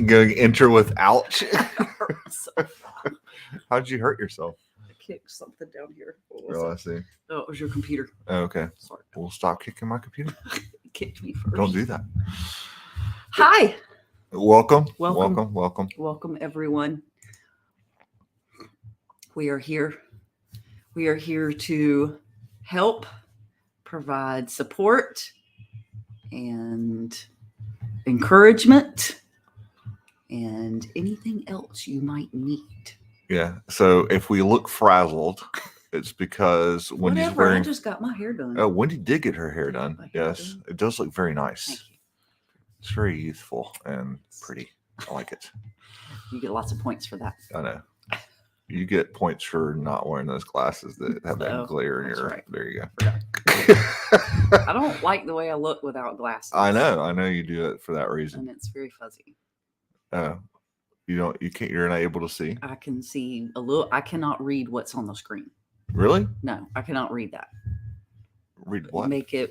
Going enter with ouch. So How'd you hurt yourself? I kicked something down here. What was Oh, it? I see. Oh, it was your computer. Oh, okay. Sorry. We'll stop kicking my computer. It kicked me first. Don't do that. Hi. Welcome. Welcome, everyone. We are here. We are here to help, provide support, and encouragement, and anything else you might need. Yeah. So if we look frazzled, it's because Wendy's Whatever. wearing. I just got my hair done. Oh, Wendy did get her hair Did done. my hair Yes, done. it does look very Thank nice. you. It's very youthful and pretty. I like it. You get lots of points for that. I know. You get points for not wearing those glasses that have that Oh, glare in that's your. right. There you go. I don't like the way I look without glasses. I know you do it for that reason. And it's very fuzzy. You can't. You're not able to see. I can see a little. I cannot read what's on the screen. Really? No, I cannot read that. Read what? Make it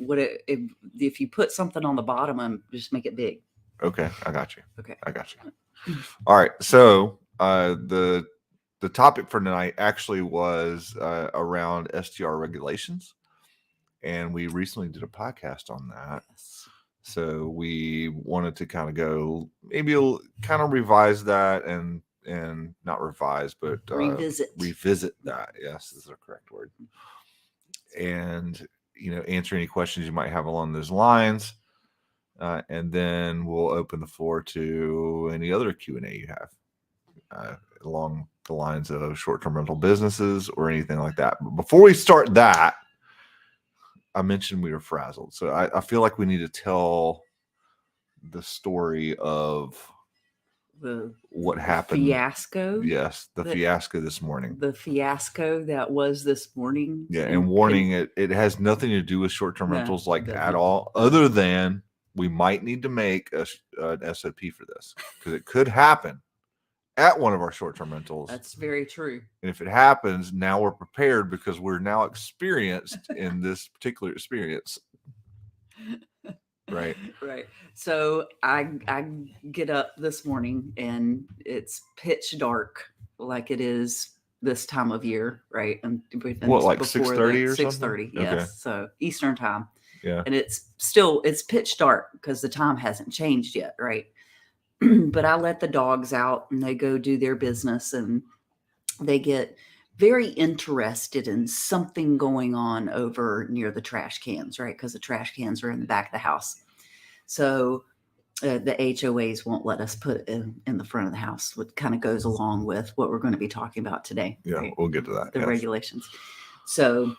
if you put something on the bottom, just make it big. Okay, I got you. Okay, I got you. All right. So the topic for tonight actually was around STR regulations, and we recently did a podcast on that. Yes. So we wanted to kind of go, maybe kind of revise that and not revise, but revisit that. Yes, is the correct word. And answer any questions you might have along those lines, and then we'll open the floor to any other Q&A you have along the lines of short-term rental businesses or anything like that. But before we start that, I mentioned we were frazzled. So I feel like we need to tell the story of what happened. Fiasco. Yes, the fiasco this morning. The fiasco that was this morning. Yeah, and warning, it has nothing to do with short-term rentals at all, other than we might need to make an SOP for this because it could happen at one of our short-term rentals. That's very true. And if it happens, now we're prepared because we're now experienced in this particular experience. Right. So I get up this morning and it's pitch dark like it is this time of year, right? And what, like 6:30 or 6:30, yes. Okay. So Eastern time. Yeah. And it's pitch dark because the time hasn't changed yet, right? But I let the dogs out and they go do their business and they get very interested in something going on over near the trash cans, right? Because the trash cans are in the back of the house. So the HOAs won't let us put it in the front of the house, which kind of goes along with what we're going to be talking about today. Yeah, right? We'll get to that. The regulations. So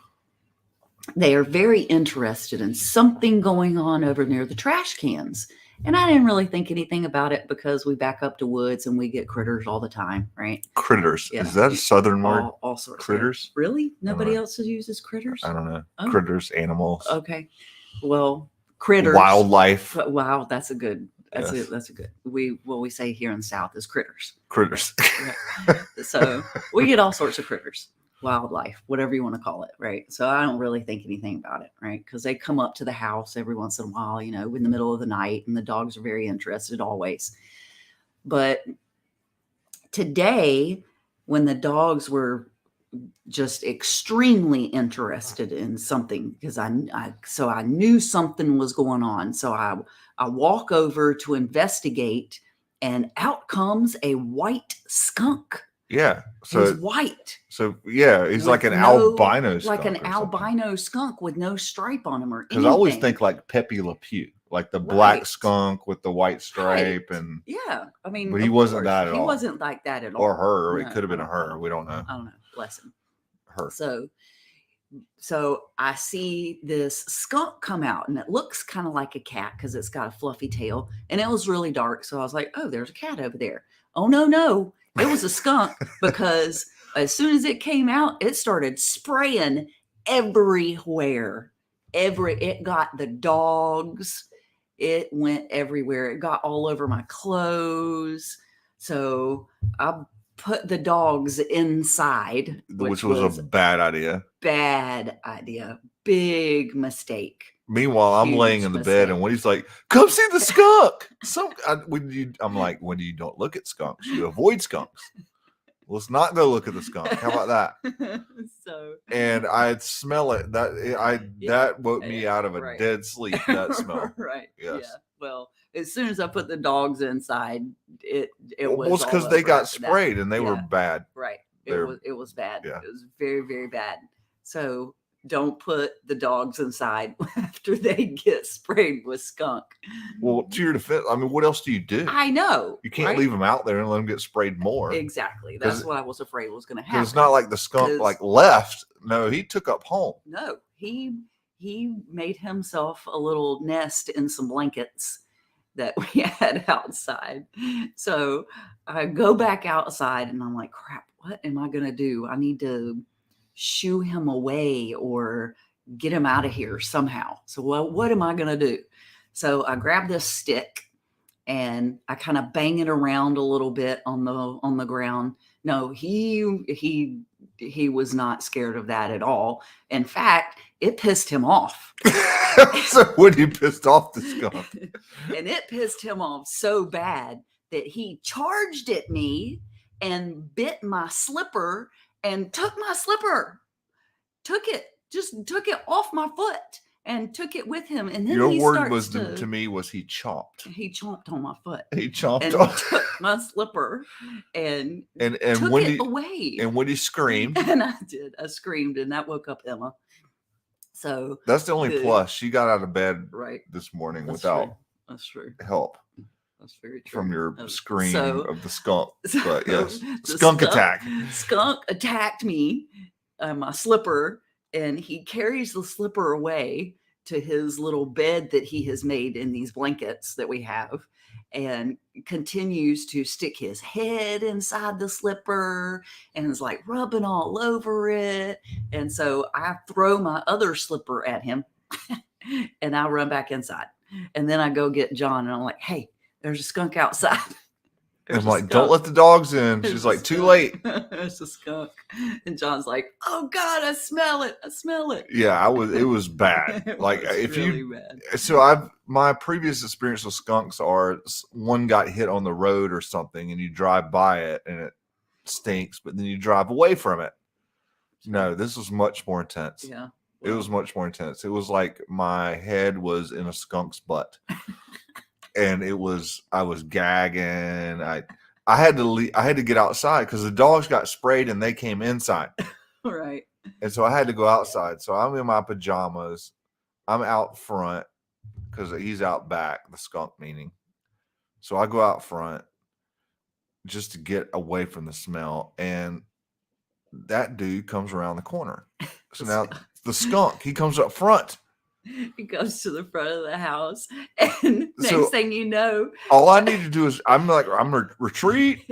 they are very interested in something going on over near the trash cans. And I didn't really think anything about it because we back up to woods and we get critters all the time, right? Critters. Yeah. Is that a southern word? All sorts. Critters? Really? Nobody else uses critters? I don't know. Oh. Critters, animals. Okay. Well, critters. Wildlife. Wow, that's a good. That's a good. We say here in the South is critters. Critters. So we get all sorts of critters. Wildlife, whatever you want to call it, right? So I don't really think anything about it, right? Because they come up to the house every once in a while, in the middle of the night, and the dogs are very interested always. But today, when the dogs were just extremely interested in something, because I knew something was going on, so I walk over to investigate, and out comes a white skunk. Yeah. So he's white. So yeah, he's like an albino skunk. Like an albino skunk with no stripe on him or anything. Because I always think like Pepe Le Pew, like the black skunk with the white stripe. Right. And yeah. I mean, but he wasn't that at all. He wasn't like that at all. Or her. No, it could have been a her. We don't know. I don't know. Bless him. Her. So I see this skunk come out and it looks kind of like a cat because it's got a fluffy tail and it was really dark. So I was like, oh, there's a cat over there. Oh, no. It was a skunk because as soon as it came out, it started spraying everywhere. It got the dogs. It went everywhere. It got all over my clothes. So I put the dogs inside, which was a bad idea. Bad idea. Big mistake. Meanwhile, I'm laying in the bed, and Woody's like, "Come see the skunk." I'm like, when you don't look at skunks, you avoid skunks. Let's not go look at the skunk. How about that? And I'd smell it. That woke me out of a dead sleep. That smell. Right. Yes. Yeah. Well, as soon as I put the dogs inside, it was because they got sprayed and they were bad. Right. It was bad. Yeah. It was very, very bad. So don't put the dogs inside after they get sprayed with skunk. Well, to your defense, I mean, what else do you do? I know. You can't leave them out there and let them get sprayed more. Exactly. That's what I was afraid was going to happen. It's not like the skunk left. No, he took up home. No, he made himself a little nest in some blankets that we had outside. So I go back outside and I'm like, crap, what am I going to do? I need to shoo him away or get him out of here somehow. So what am I going to do? So I grab this stick and I kind of bang it around a little bit on the ground. No, he was not scared of that at all. In fact, it pissed him off. So when he pissed off the skunk, and it pissed him off so bad that he charged at me and bit my slipper and took my slipper, took it off my foot and took it with him. And then your word was to me was he chomped. He chomped on my foot. He chomped and off took my slipper and took when it away. And when he screamed, and I screamed, and that woke up Emma. So that's the only plus. She got out of bed this morning without help. That's very true. From your scream of the skunk. But yes, skunk attack. Skunk attacked me, my slipper, and he carries the slipper away to his little bed that he has made in these blankets that we have, and continues to stick his head inside the slipper and is like rubbing all over it. And so I throw my other slipper at him and I run back inside. And then I go get John and I'm like, hey, there's a skunk outside. I'm like, don't let the dogs in. She's like, too late. There's a skunk. And John's like, oh God, I smell it. I smell it. Yeah, it was bad. My previous experience with skunks are one got hit on the road or something and you drive by it and it stinks, but then you drive away from it. No, this was much more intense. Yeah. It was much more intense. It was like my head was in a skunk's butt. And I was gagging. I had to leave. I had to get outside because the dogs got sprayed and they came inside. Right. And so I had to go outside. So I'm in my pajamas. I'm out front because he's out back, the skunk meaning. So I go out front just to get away from the smell. And that dude comes around the corner. So now the skunk, he comes up front. He goes to the front of the house, and next thing you know, all I need to do is I'm retreat.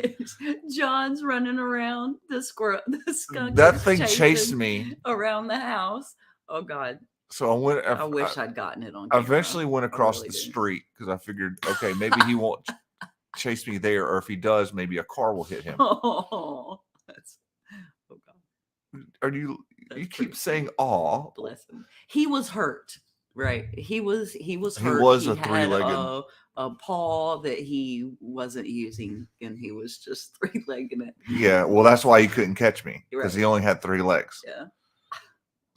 John's running around. The skunk. That thing chased me around the house. Oh God! So I wish I'd gotten it on camera. I eventually went across the street because I figured, okay, maybe he won't chase me there, or if he does, maybe a car will hit him. Oh God! You keep saying "aw." Bless him. He was hurt, right? He was hurt. He was a three-legged. A paw that he wasn't using, and he was just three-legging it. Yeah, well, that's why he couldn't catch me because he only had 3 legs. Yeah.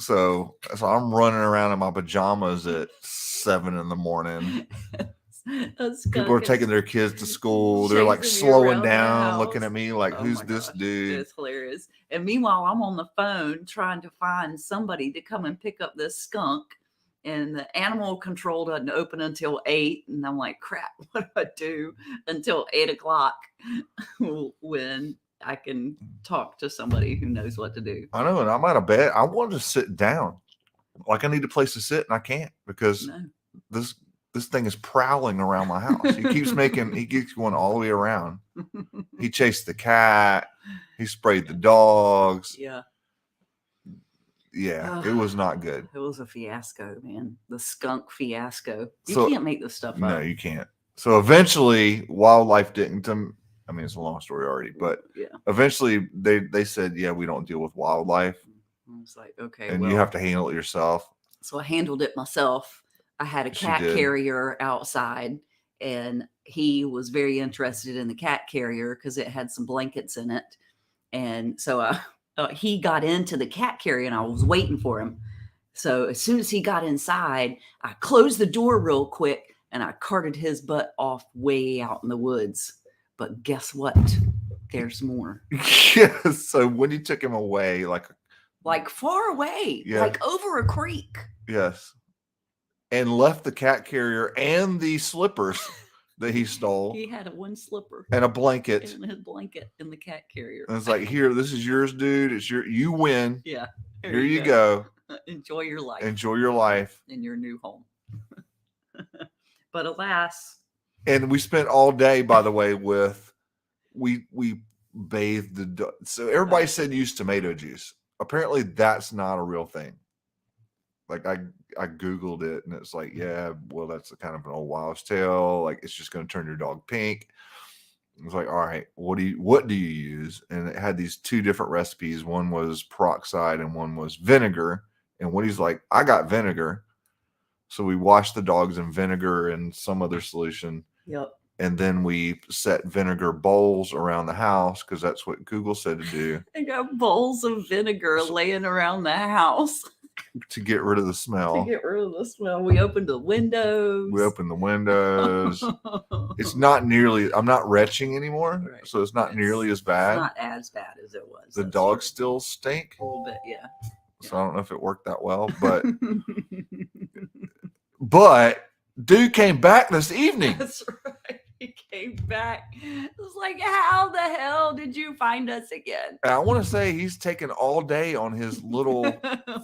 So I'm running around in my pajamas at 7 a.m. People are taking their kids to school. They're like slowing down, looking at me like, who's this dude? It's hilarious. And meanwhile, I'm on the phone trying to find somebody to come and pick up this skunk. And the animal control doesn't open until 8. And I'm like, crap, what do I do until 8 o'clock when I can talk to somebody who knows what to do? I know. And I'm out of bed. I wanted to sit down. Like I need a place to sit and I can't because this thing is prowling around my house. He keeps going all the way around. He chased the cat. He sprayed the dogs. Yeah. Yeah, it was not good. It was a fiasco, man. The skunk fiasco. You can't make this stuff up. No, you can't. So eventually, wildlife didn't. I mean, it's a long story already, but Yeah. eventually they said, yeah, we don't deal with wildlife. I was like, okay, and you have to handle it yourself. So I handled it myself. I had a cat carrier outside, and he was very interested in the cat carrier because it had some blankets in it. And so he got into the cat carrier, and I was waiting for him. So as soon as he got inside, I closed the door real quick, and I carted his butt off way out in the woods. But guess what? There's more. Yes. So when you took him away, like far away, like over a creek. Yes. And left the cat carrier and the slippers that he stole. He had one slipper and a blanket. And his blanket in the cat carrier. And it's like, here, this is yours, dude. It's you win. Yeah. Here you go. Enjoy your life. Enjoy your life. In your new home. But alas. And we spent all day, by the way, we bathed the dog. So everybody said use tomato juice. Apparently that's not a real thing. Like I Googled it, and it's like, yeah, well, that's a kind of an old wives' tale. Like, it's just going to turn your dog pink. It was like, all right, what do you use? And it had these two different recipes. One was peroxide and one was vinegar. And Woody's like, I got vinegar. So we washed the dogs in vinegar and some other solution. Yep. And then we set vinegar bowls around the house because that's what Google said to do. I got bowls of vinegar laying around the house. To get rid of the smell. We opened the windows. It's not nearly, I'm not retching anymore. Right. So it's not nearly as bad. It's not as bad as it was. The dogs still stink. A little bit, yeah. So I don't know if it worked that well, but but dude came back this evening. That's right. He came back. It was like, how the hell did you find us again? And I want to say he's taken all day on his little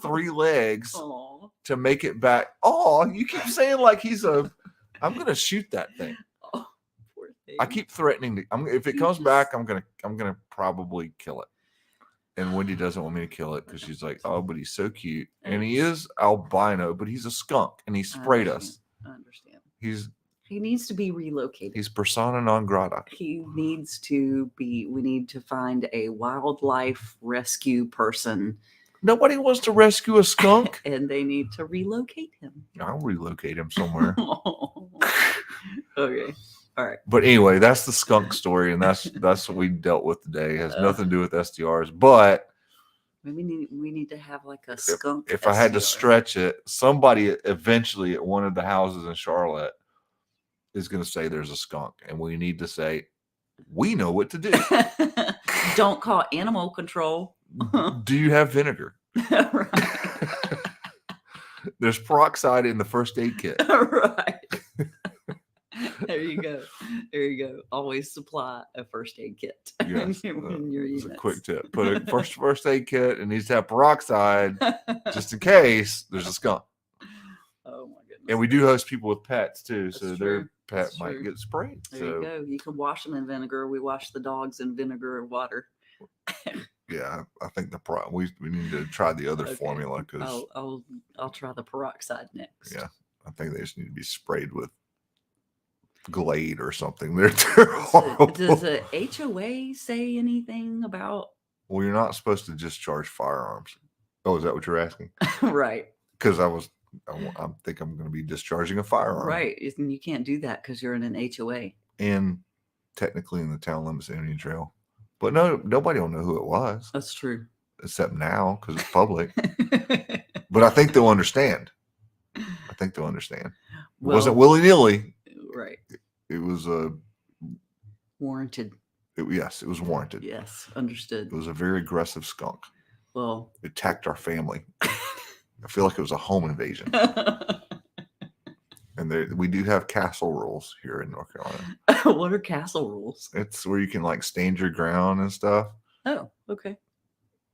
3 legs to make it back. Oh, you keep saying like I'm going to shoot that thing. Oh, poor thing. I keep threatening to, if it comes back, I'm going to probably kill it. And Wendy doesn't want me to kill it because she's like, oh, but he's so cute. And he is albino, but he's a skunk and he sprayed us. I understand. He needs to be relocated. He's persona non grata. We need to find a wildlife rescue person. Nobody wants to rescue a skunk. And they need to relocate him. I'll relocate him somewhere. Okay. All right. But anyway, that's the skunk story. And that's what we dealt with today. It has nothing to do with STRs. But we need to have like a skunk. If I had to stretch it, somebody eventually at one of the houses in Charlotte is going to say there's a skunk, and we need to say, we know what to do. Don't call animal control. Do you have vinegar? Right. There's peroxide in the first aid kit. Right. There you go. Always supply a first aid kit. Yes. It's a quick tip. Put a first aid kit. It needs to have peroxide just in case there's a skunk. Oh my goodness. And we do host people with pets too. That's so true. Their pet might get sprayed. There you go. You can wash them in vinegar. We wash the dogs in vinegar and water. Yeah, I think we need to try the other formula because I'll try the peroxide next. Yeah, I think they just need to be sprayed with Glade or something. They're horrible. Does a HOA say anything about? Well, you're not supposed to discharge firearms. Oh, is that what you're asking? Right. Because I think I'm going to be discharging a firearm. Right. And you can't do that because you're in an HOA. And technically in the town limits Indian Trail. But nobody will know who it was. That's true. Except now because it's public. But I think they'll understand. It wasn't willy-nilly. Right. It was warranted. Yes, it was warranted. Yes, understood. It was a very aggressive skunk. Well, it attacked our family. I feel like it was a home invasion. And we do have castle rules here in North Carolina. What are castle rules? It's where you can like stand your ground and stuff. Oh, okay.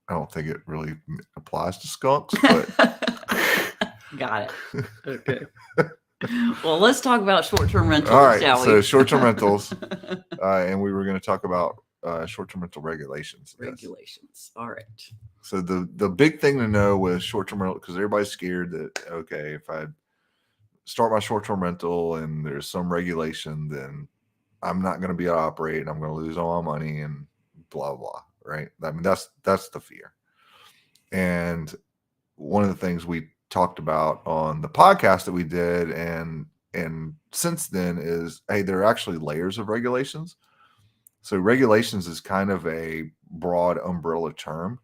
I don't think it really applies to skunks, but got it. Okay. Well, let's talk about short-term rentals, all right, shall we? So short-term rentals, and we were going to talk about short-term rental regulations. Regulations. Yes. All right. So the big thing to know with short-term rental, because everybody's scared that, okay, if I start my short-term rental and there's some regulation, then I'm not going to be able to operate and I'm going to lose all my money and blah, blah, right? I mean, that's the fear. And one of the things we talked about on the podcast that we did and since then is, hey, there are actually layers of regulations. So regulations is kind of a broad umbrella term,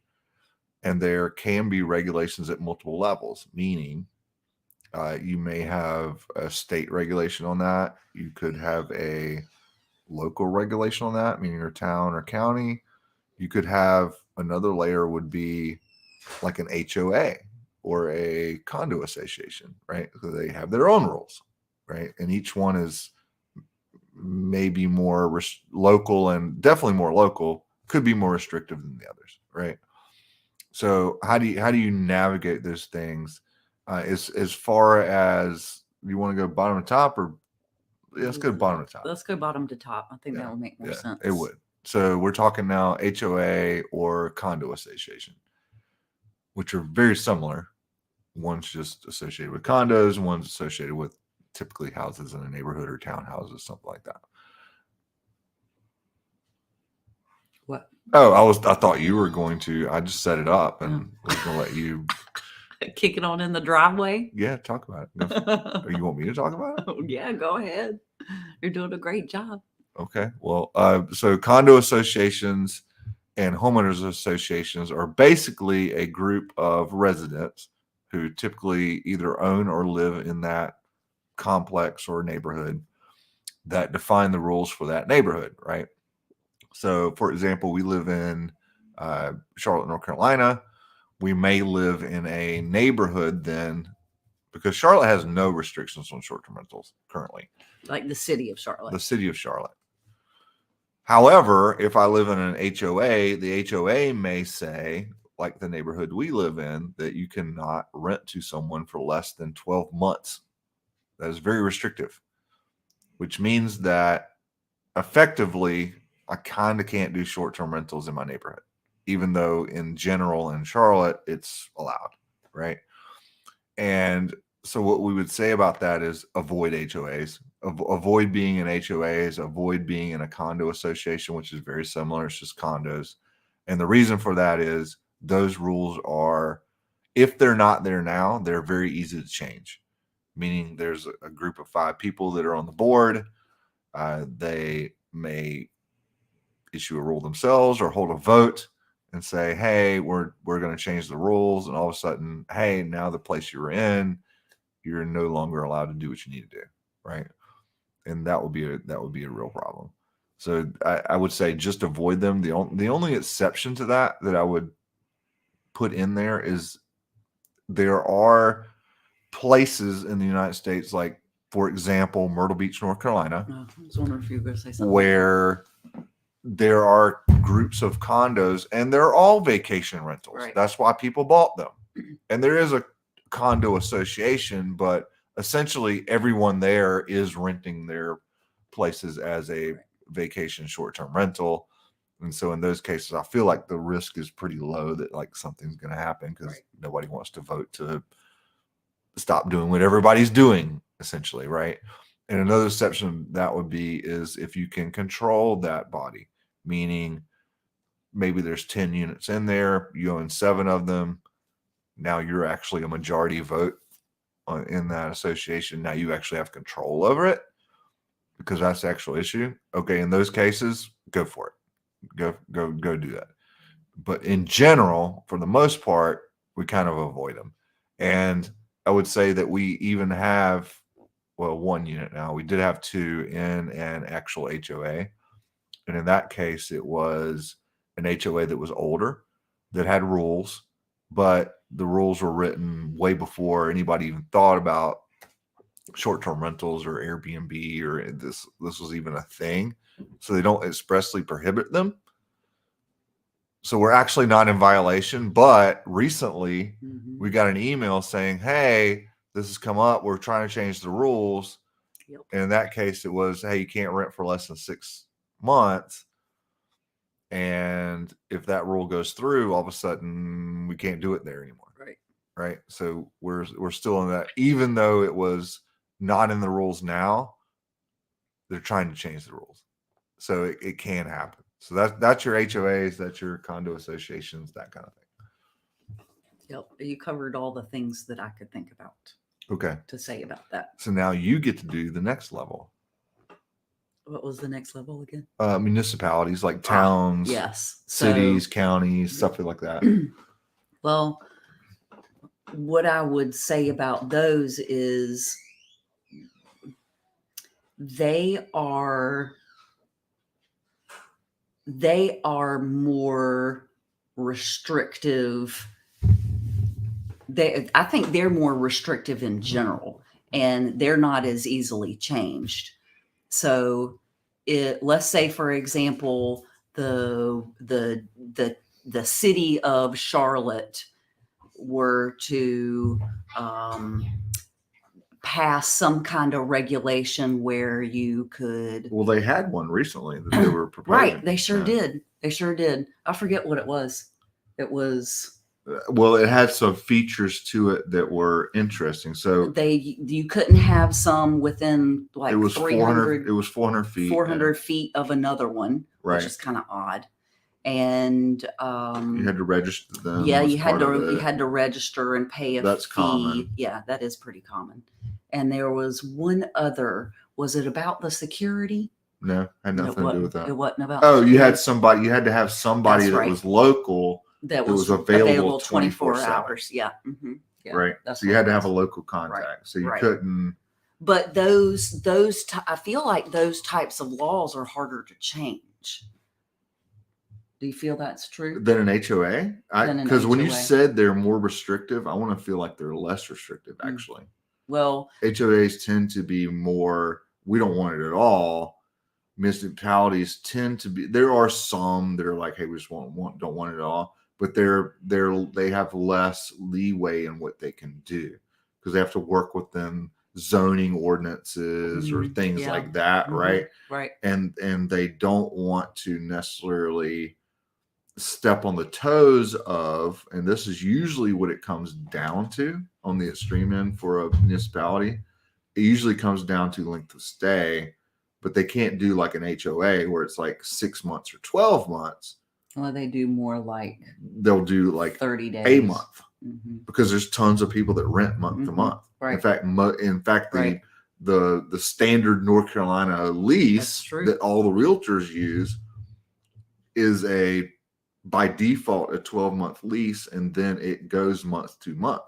and there can be regulations at multiple levels, meaning you may have a state regulation on that. You could have a local regulation on that, meaning your town or county. You could have another layer would be like an HOA or a condo association, right? So they have their own rules, right? And each one is maybe more local, and definitely more local, could be more restrictive than the others, right? So how do you navigate those things? As far as you want to go bottom to top, or let's go bottom to top. Let's go bottom to top. I think that would make more sense. It would. So we're talking now HOA or condo association, which are very similar. One's just associated with condos, one's associated with typically houses in a neighborhood or townhouses, something like that. What? Oh, I thought you were going to. I just set it up and I was going to let you kick it on in the driveway. Yeah, talk about it. Or you want me to talk about it? Oh, yeah, go ahead. You're doing a great job. Okay. Well, so condo associations and homeowners associations are basically a group of residents who typically either own or live in that complex or neighborhood that define the rules for that neighborhood, right? So, for example, we live in Charlotte, North Carolina. We may live in a neighborhood then, because Charlotte has no restrictions on short-term rentals currently. Like the city of Charlotte. The city of Charlotte. However, if I live in an HOA, the HOA may say, like the neighborhood we live in, that you cannot rent to someone for less than 12 months. That is very restrictive, which means that effectively I kind of can't do short-term rentals in my neighborhood, even though in general in Charlotte it's allowed, right? And so what we would say about that is avoid HOAs, avoid being in HOAs, avoid being in a condo association, which is very similar. It's just condos. And the reason for that is those rules are, if they're not there now, they're very easy to change. Meaning there's a group of 5 people that are on the board. They may issue a rule themselves or hold a vote and say, hey, we're going to change the rules. And all of a sudden, hey, now the place you were in, you're no longer allowed to do what you need to do, right? And that would be a real problem. So I would say just avoid them. The only exception to that I would put in there is there are places in the United States, like, for example, Myrtle Beach, North Carolina, I was wondering if you were going to say something where there are groups of condos and they're all vacation rentals. Right. That's why people bought them. And there is a condo association, but essentially everyone there is renting their places as a vacation short-term rental. And so in those cases, I feel like the risk is pretty low that like something's going to happen, because nobody wants to vote to stop doing what everybody's doing, essentially, right? And another exception that would be is if you can control that body, meaning maybe there's 10 units in there, you own 7 of them. Now you're actually a majority vote in that association. Now you actually have control over it, because that's the actual issue. Okay, in those cases, go for it. Go do that. But in general, for the most part, we kind of avoid them. And I would say that we even have, well, 1 unit now. We did have 2 in an actual HOA. And in that case, it was an HOA that was older, that had rules, but the rules were written way before anybody even thought about short-term rentals or Airbnb, or this was even a thing. So they don't expressly prohibit them. So we're actually not in violation. But recently we got an email saying, hey, this has come up. We're trying to change the rules. Yep. And in that case, it was, hey, you can't rent for less than 6 months. And if that rule goes through, all of a sudden we can't do it there anymore. Right. So we're still in that, even though it was not in the rules now, they're trying to change the rules. So it can happen. So that's your HOAs, that's your condo associations, that kind of thing. Yep. You covered all the things that I could think about. Okay. To say about that. So now you get to do the next level. What was the next level again? Municipalities like towns, yes, cities, counties, stuff like that. Well, what I would say about those is they are more restrictive. I think they're more restrictive in general, and they're not as easily changed. So let's say, for example, the city of Charlotte were to pass some kind of regulation where you could. Well, they had one recently that they were proposing. Right, they sure did. They sure did. I forget what it was. It was. Well, it had some features to it that were interesting. So you couldn't have some within like it was 300. It was 400 feet. 400 feet of another one, right, which is kind of odd. And you had to register them. Yeah, you had to register and pay a That's fee. common. Yeah, that is pretty common. And there was one other. Was it about the security? No, had nothing to do with that. It wasn't about. Oh, you had somebody. You had to have somebody That's that right. was local. That was available 24 hours. Yeah. Mm-hmm. Yeah. Right. So you had to have a local contact. Right. So you couldn't. But I feel like those types of laws are harder to change. Do you feel that's true? Than an HOA? Because when you said they're more restrictive, I want to feel like they're less restrictive, actually. Well, HOAs tend to be more, we don't want it at all. Municipalities tend to be, there are some that are like, hey, we just don't want it at all. But they have less leeway in what they can do because they have to work with them zoning ordinances or things like that, right? Right. And they don't want to necessarily step on the toes of, and this is usually what it comes down to on the extreme end for a municipality. It usually comes down to length of stay, but they can't do like an HOA where it's like 6 months or 12 months. Well, they do more like they'll do like 30 days, a month, because there's tons of people that rent month to month. Right. In fact, the standard North Carolina lease that all the realtors use is by default a 12-month lease, and then it goes month to month.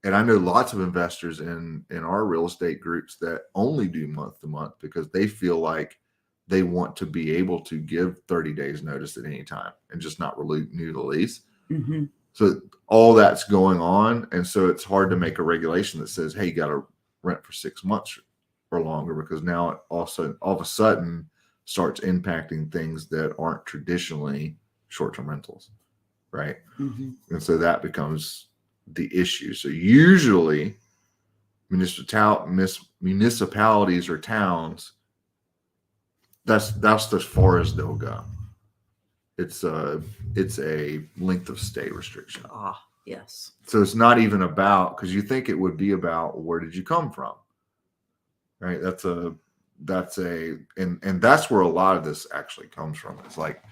And I know lots of investors in our real estate groups that only do month to month because they feel like they want to be able to give 30 days notice at any time and just not renew the lease. Mm-hmm. So all that's going on. And so it's hard to make a regulation that says, hey, you got to rent for 6 months or longer, because now it also all of a sudden starts impacting things that aren't traditionally short-term rentals. Right. Mm-hmm. And so that becomes the issue. So usually municipalities or towns, that's as far as they'll go. It's a length of stay restriction. Yes. So it's not even about, because you think it would be about where did you come from, right? That's and that's where a lot of this actually comes from. It's like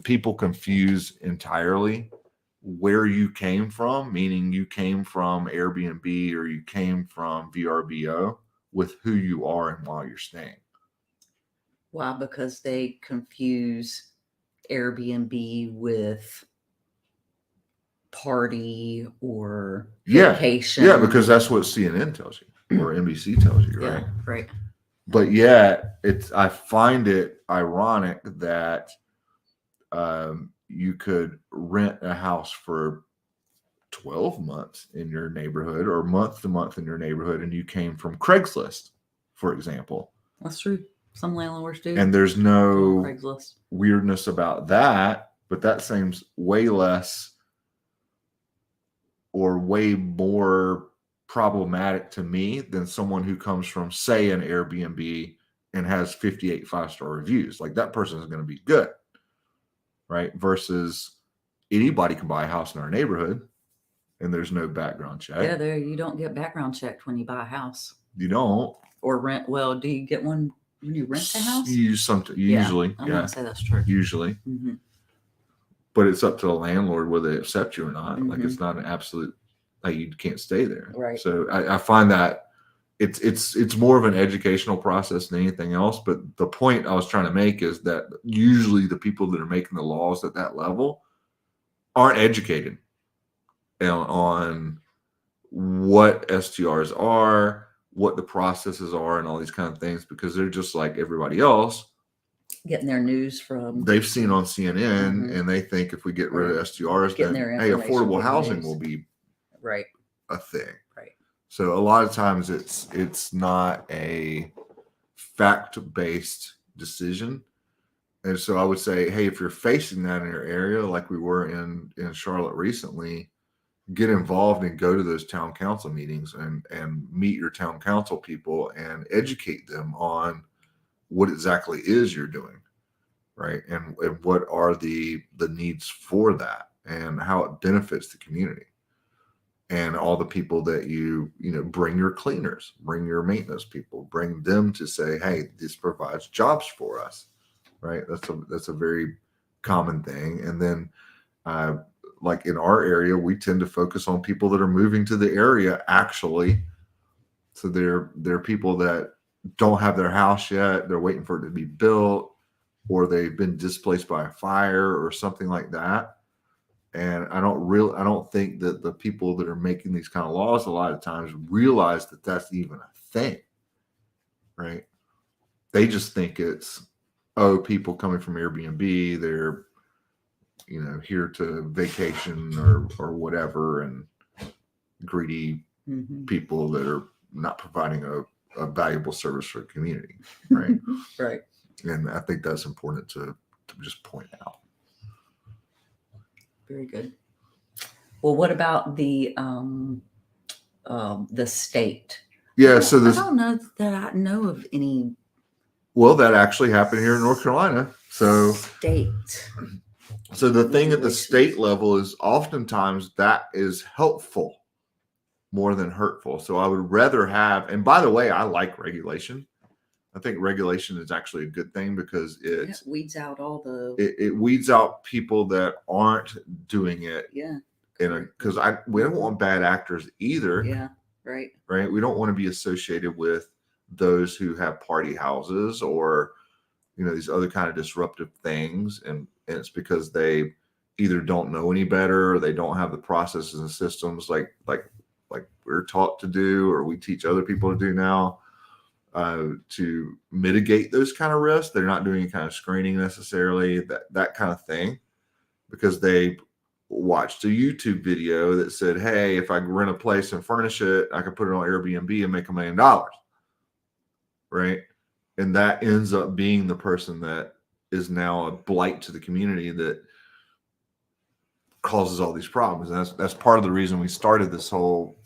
people confuse entirely where you came from, meaning you came from Airbnb or you came from VRBO, with who you are and why you're staying. Why? Because they confuse Airbnb with party or vacation. Yeah, because that's what CNN tells you or NBC tells you, right? Yeah, right. But yet, I find it ironic that you could rent a house for 12 months in your neighborhood or month to month in your neighborhood, and you came from Craigslist, for example. That's true. Some landlords do. And there's no weirdness about that, but that seems way less or way more problematic to me than someone who comes from, say, an Airbnb and has 58 5-star reviews. Like, that person is going to be good, right? Versus anybody can buy a house in our neighborhood and there's no background check. Yeah, you don't get background checked when you buy a house. You don't. Or rent. Well, do you get one When you rent a house? You use usually. I'm going to say that's true. Usually. Mm-hmm. But it's up to the landlord whether they accept you or not. Mm-hmm. Like it's not an absolute, like you can't stay there. Right. So I find that it's more of an educational process than anything else. But the point I was trying to make is that usually the people that are making the laws at that level aren't educated on what STRs are, what the processes are, and all these kind of things, because they're just like everybody else. Getting their news from they've seen on CNN, and they think if we get rid of STRs, then hey, affordable housing will be a thing. Right. So a lot of times it's not a fact-based decision. And so I would say, hey, if you're facing that in your area, like we were in Charlotte recently, get involved and go to those town council meetings and meet your town council people and educate them on what exactly is you're doing, right? And what are the needs for that and how it benefits the community. And all the people that you bring your cleaners, bring your maintenance people, bring them to say, hey, this provides jobs for us, right? That's a very common thing. And then like in our area, we tend to focus on people that are moving to the area actually. So they're people that don't have their house yet. They're waiting for it to be built, or they've been displaced by a fire or something like that. And I don't think that the people that are making these kind of laws a lot of times realize that that's even a thing, right? They just think it's, people coming from Airbnb, they're, here to vacation or whatever, and greedy people that are not providing a valuable service for the community, right? Right. And I think that's important to just point out. Very good. Well, what about the state? Yeah, so I don't know that I know of any. Well, that actually happened here in North Carolina. So state. So the thing at the state level is oftentimes that is helpful more than hurtful. So I would rather have, and by the way, I like regulation. I think regulation is actually a good thing because it weeds out all the it weeds out people that aren't doing it. Yeah. Because we don't want bad actors either. Yeah. Right. Right. We don't want to be associated with those who have party houses or these other kind of disruptive things, and it's because they either don't know any better or they don't have the processes and systems like we're taught to do, or we teach other people to do now. To mitigate those kind of risks. They're not doing any kind of screening necessarily, that kind of thing, because they watched a YouTube video that said, hey, if I rent a place and furnish it, I can put it on Airbnb and make $1 million. Right. And that ends up being the person that is now a blight to the community that causes all these problems. And that's part of the reason we started this whole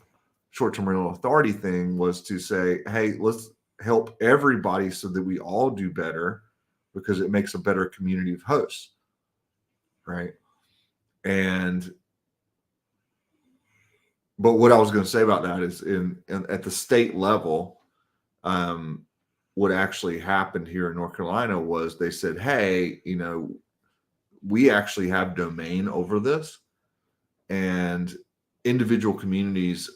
short-term rental authority thing, was to say, hey, let's help everybody so that we all do better, because it makes a better community of hosts, right? But what I was going to say about that is at the state level, what actually happened here in North Carolina was they said, hey, we actually have domain over this, and individual communities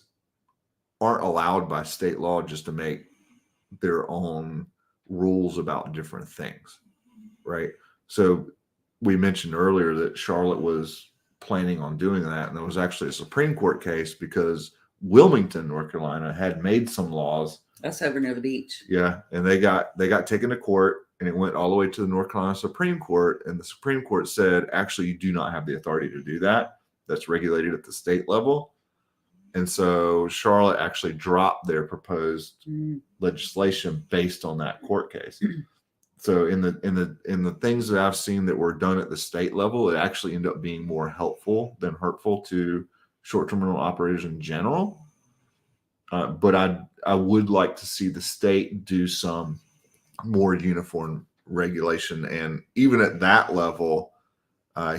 aren't allowed by state law just to make their own rules about different things, right? So we mentioned earlier that Charlotte was planning on doing that, and there was actually a Supreme Court case because Wilmington, North Carolina, had made some laws. That's over near the beach. Yeah, and they got taken to court, and it went all the way to the North Carolina Supreme Court, and the Supreme Court said, actually, you do not have the authority to do that. That's regulated at the state level. And so Charlotte actually dropped their proposed legislation based on that court case. So in the things that I've seen that were done at the state level, it actually ended up being more helpful than hurtful to short-term rental operators in general. But I would like to see the state do some more uniform regulation. And even at that level,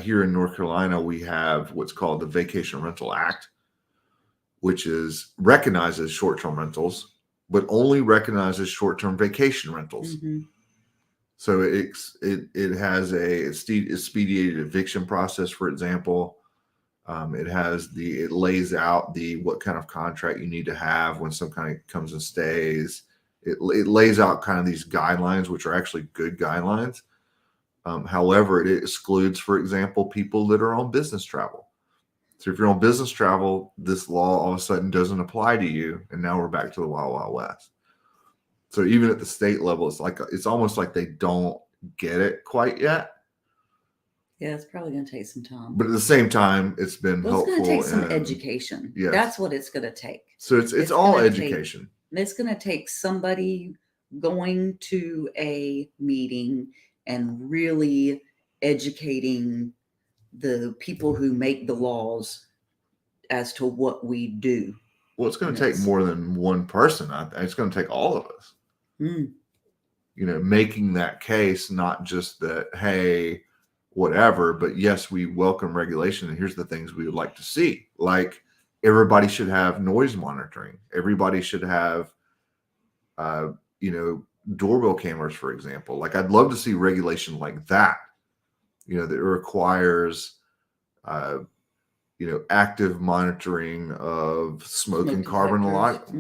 here in North Carolina, we have what's called the Vacation Rental Act, which is recognizes short-term rentals, but only recognizes short-term vacation rentals. So it has a expedited eviction process, for example. It lays out what kind of contract you need to have when some kind of comes and stays. It lays out kind of these guidelines, which are actually good guidelines. However, it excludes, for example, people that are on business travel. So if you're on business travel, this law all of a sudden doesn't apply to you, and now we're back to the Wild Wild West. So even at the state level, it's almost like they don't get it quite yet. Yeah, it's probably going to take some time. But at the same time, it's been helpful. It's going to take some education. Yes. That's what it's going to take. So it's all education. It's going to take somebody going to a meeting and really educating the people who make the laws as to what we do. Well, it's going to take more than one person. It's going to take all of us. Making that case, not just that, hey, whatever, but yes, we welcome regulation, and here's the things we would like to see. Like, everybody should have noise monitoring. Everybody should have, doorbell cameras, for example. Like, I'd love to see regulation like that, that requires, active monitoring of smoke and carbon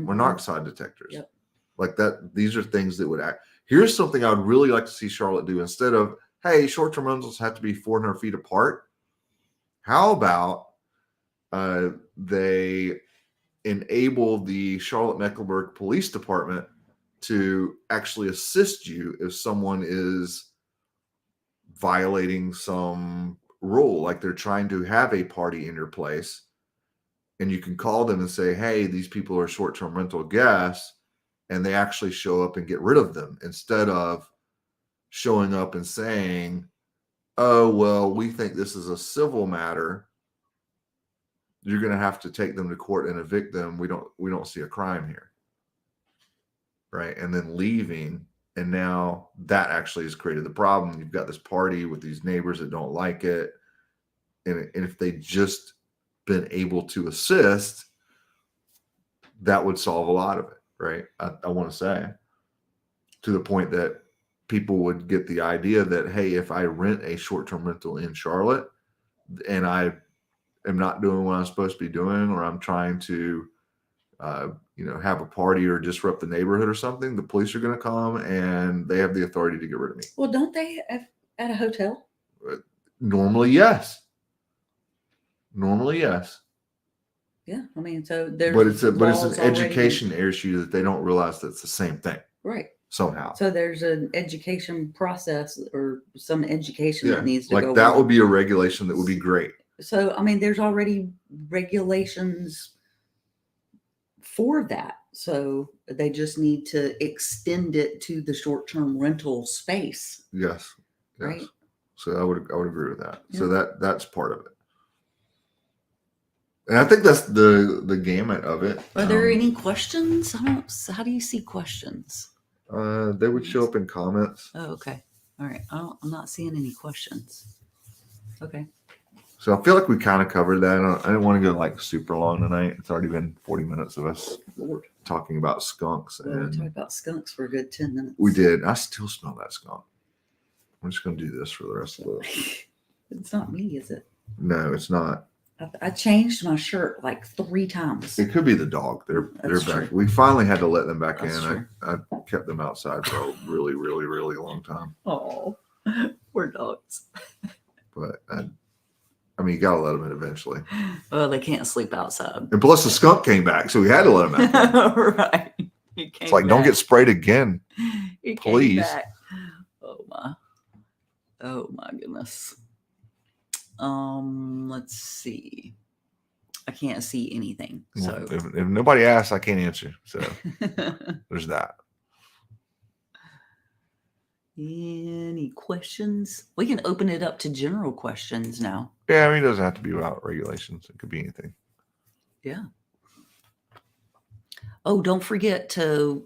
monoxide detectors. Yep. Like that. These are things that would act. Here's something I would really like to see Charlotte do. Instead of, hey, short-term rentals have to be 400 feet apart, how about they enable the Charlotte-Mecklenburg Police Department to actually assist you if someone is violating some rule, like they're trying to have a party in your place, and you can call them and say, hey, these people are short-term rental guests, and they actually show up and get rid of them, instead of showing up and saying, oh, well, we think this is a civil matter, you're going to have to take them to court and evict them, we don't see a crime here, right? And then leaving, and now that actually has created the problem. You've got this party with these neighbors that don't like it, and if they just been able to assist, that would solve a lot of it, right? I want to say, to the point that people would get the idea that, hey, if I rent a short-term rental in Charlotte and I am not doing what I'm supposed to be doing, or I'm trying to have a party or disrupt the neighborhood or something, the police are going to come and they have the authority to get rid of me. Well, don't they at a hotel? Normally, yes. Yeah, I mean, so there's but it's an education issue that they don't realize that's the same thing, right? Somehow. So there's an education process, or some education that needs to go. That would be a regulation that would be great. So I mean, there's already regulations for that, so they just need to extend it to the short-term rental space. Yes. Right. So I would agree with that. Yeah. So that's part of it. And I think that's the gamut of it. Are there any questions? How do you see questions? They would show up in comments. Oh, okay. All right. I'm not seeing any questions. Okay. So I feel like we kind of covered that. I didn't want to go super long tonight. It's already been 40 minutes of us talking about skunks. Well, we talked about skunks for a good 10 minutes. We did. I still smell that skunk. I'm just going to do this for the rest of the. It's not me, is it? No, it's not. I changed my shirt like 3 times. It could be the dog. They're back. True. We finally had to let them back in. I kept them outside for a really, really, really long time. Oh, poor dogs. But I mean, you got to let them in eventually. Well, they can't sleep outside. And plus, the skunk came back, so we had to let them out. Right. It's like, don't get sprayed again, please. Oh my goodness. Let's see. I can't see anything. So if nobody asks, I can't answer. So there's that. Any questions? We can open it up to general questions now. Yeah, I mean, it doesn't have to be about regulations. It could be anything. Yeah. Oh, don't forget to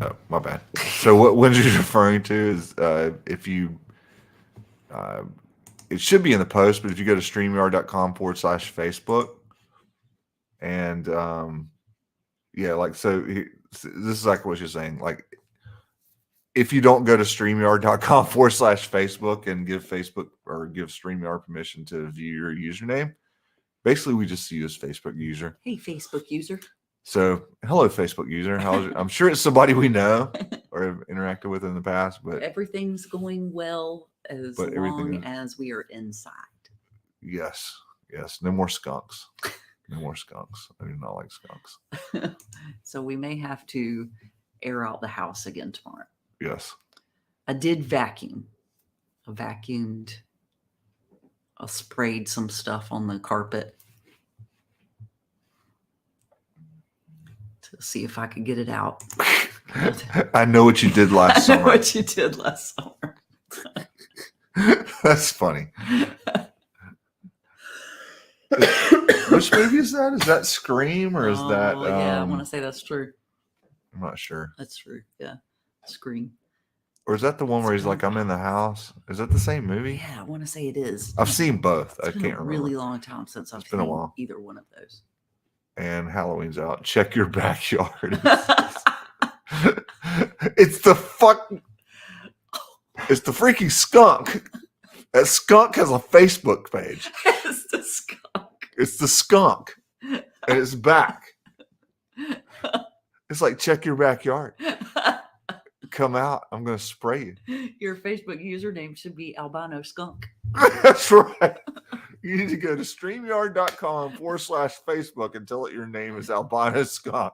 Oh, my bad. So what Wendy's referring to is if you, it should be in the post, but if you go to streamyard.com/Facebook and yeah, like so this is like what you're saying. Like if you don't go to streamyard.com/Facebook and give Facebook or give StreamYard permission to view your username, basically we just see you as Facebook user. Hey, Facebook user. So hello, Facebook user. I'm sure it's somebody we know or have interacted with in the past, but everything's going well as long as we are inside. Yes. No more skunks. No more skunks. I do not like skunks. So we may have to air out the house again tomorrow. Yes. I did vacuum. I vacuumed. I sprayed some stuff on the carpet to see if I could get it out. I know what you did last summer. I know what you did last summer. That's funny. Which movie is that? Is that Scream or is that? Yeah, I want to say that's true. I'm not sure. That's true. Yeah, Scream. Or is that the one where he's like, I'm in the house? Is that the same movie? Yeah, I want to say it is. I've seen both. I can't remember. Really long time since I've seen either one of those. And Halloween's out. Check your backyard. It's the freaking skunk. That skunk has a Facebook page. It's the skunk. It's the skunk. And it's back. It's like, check your backyard. Come out. I'm going to spray you. Your Facebook username should be albino skunk. That's right. You need to go to streamyard.com/Facebook and tell it your name is albino skunk.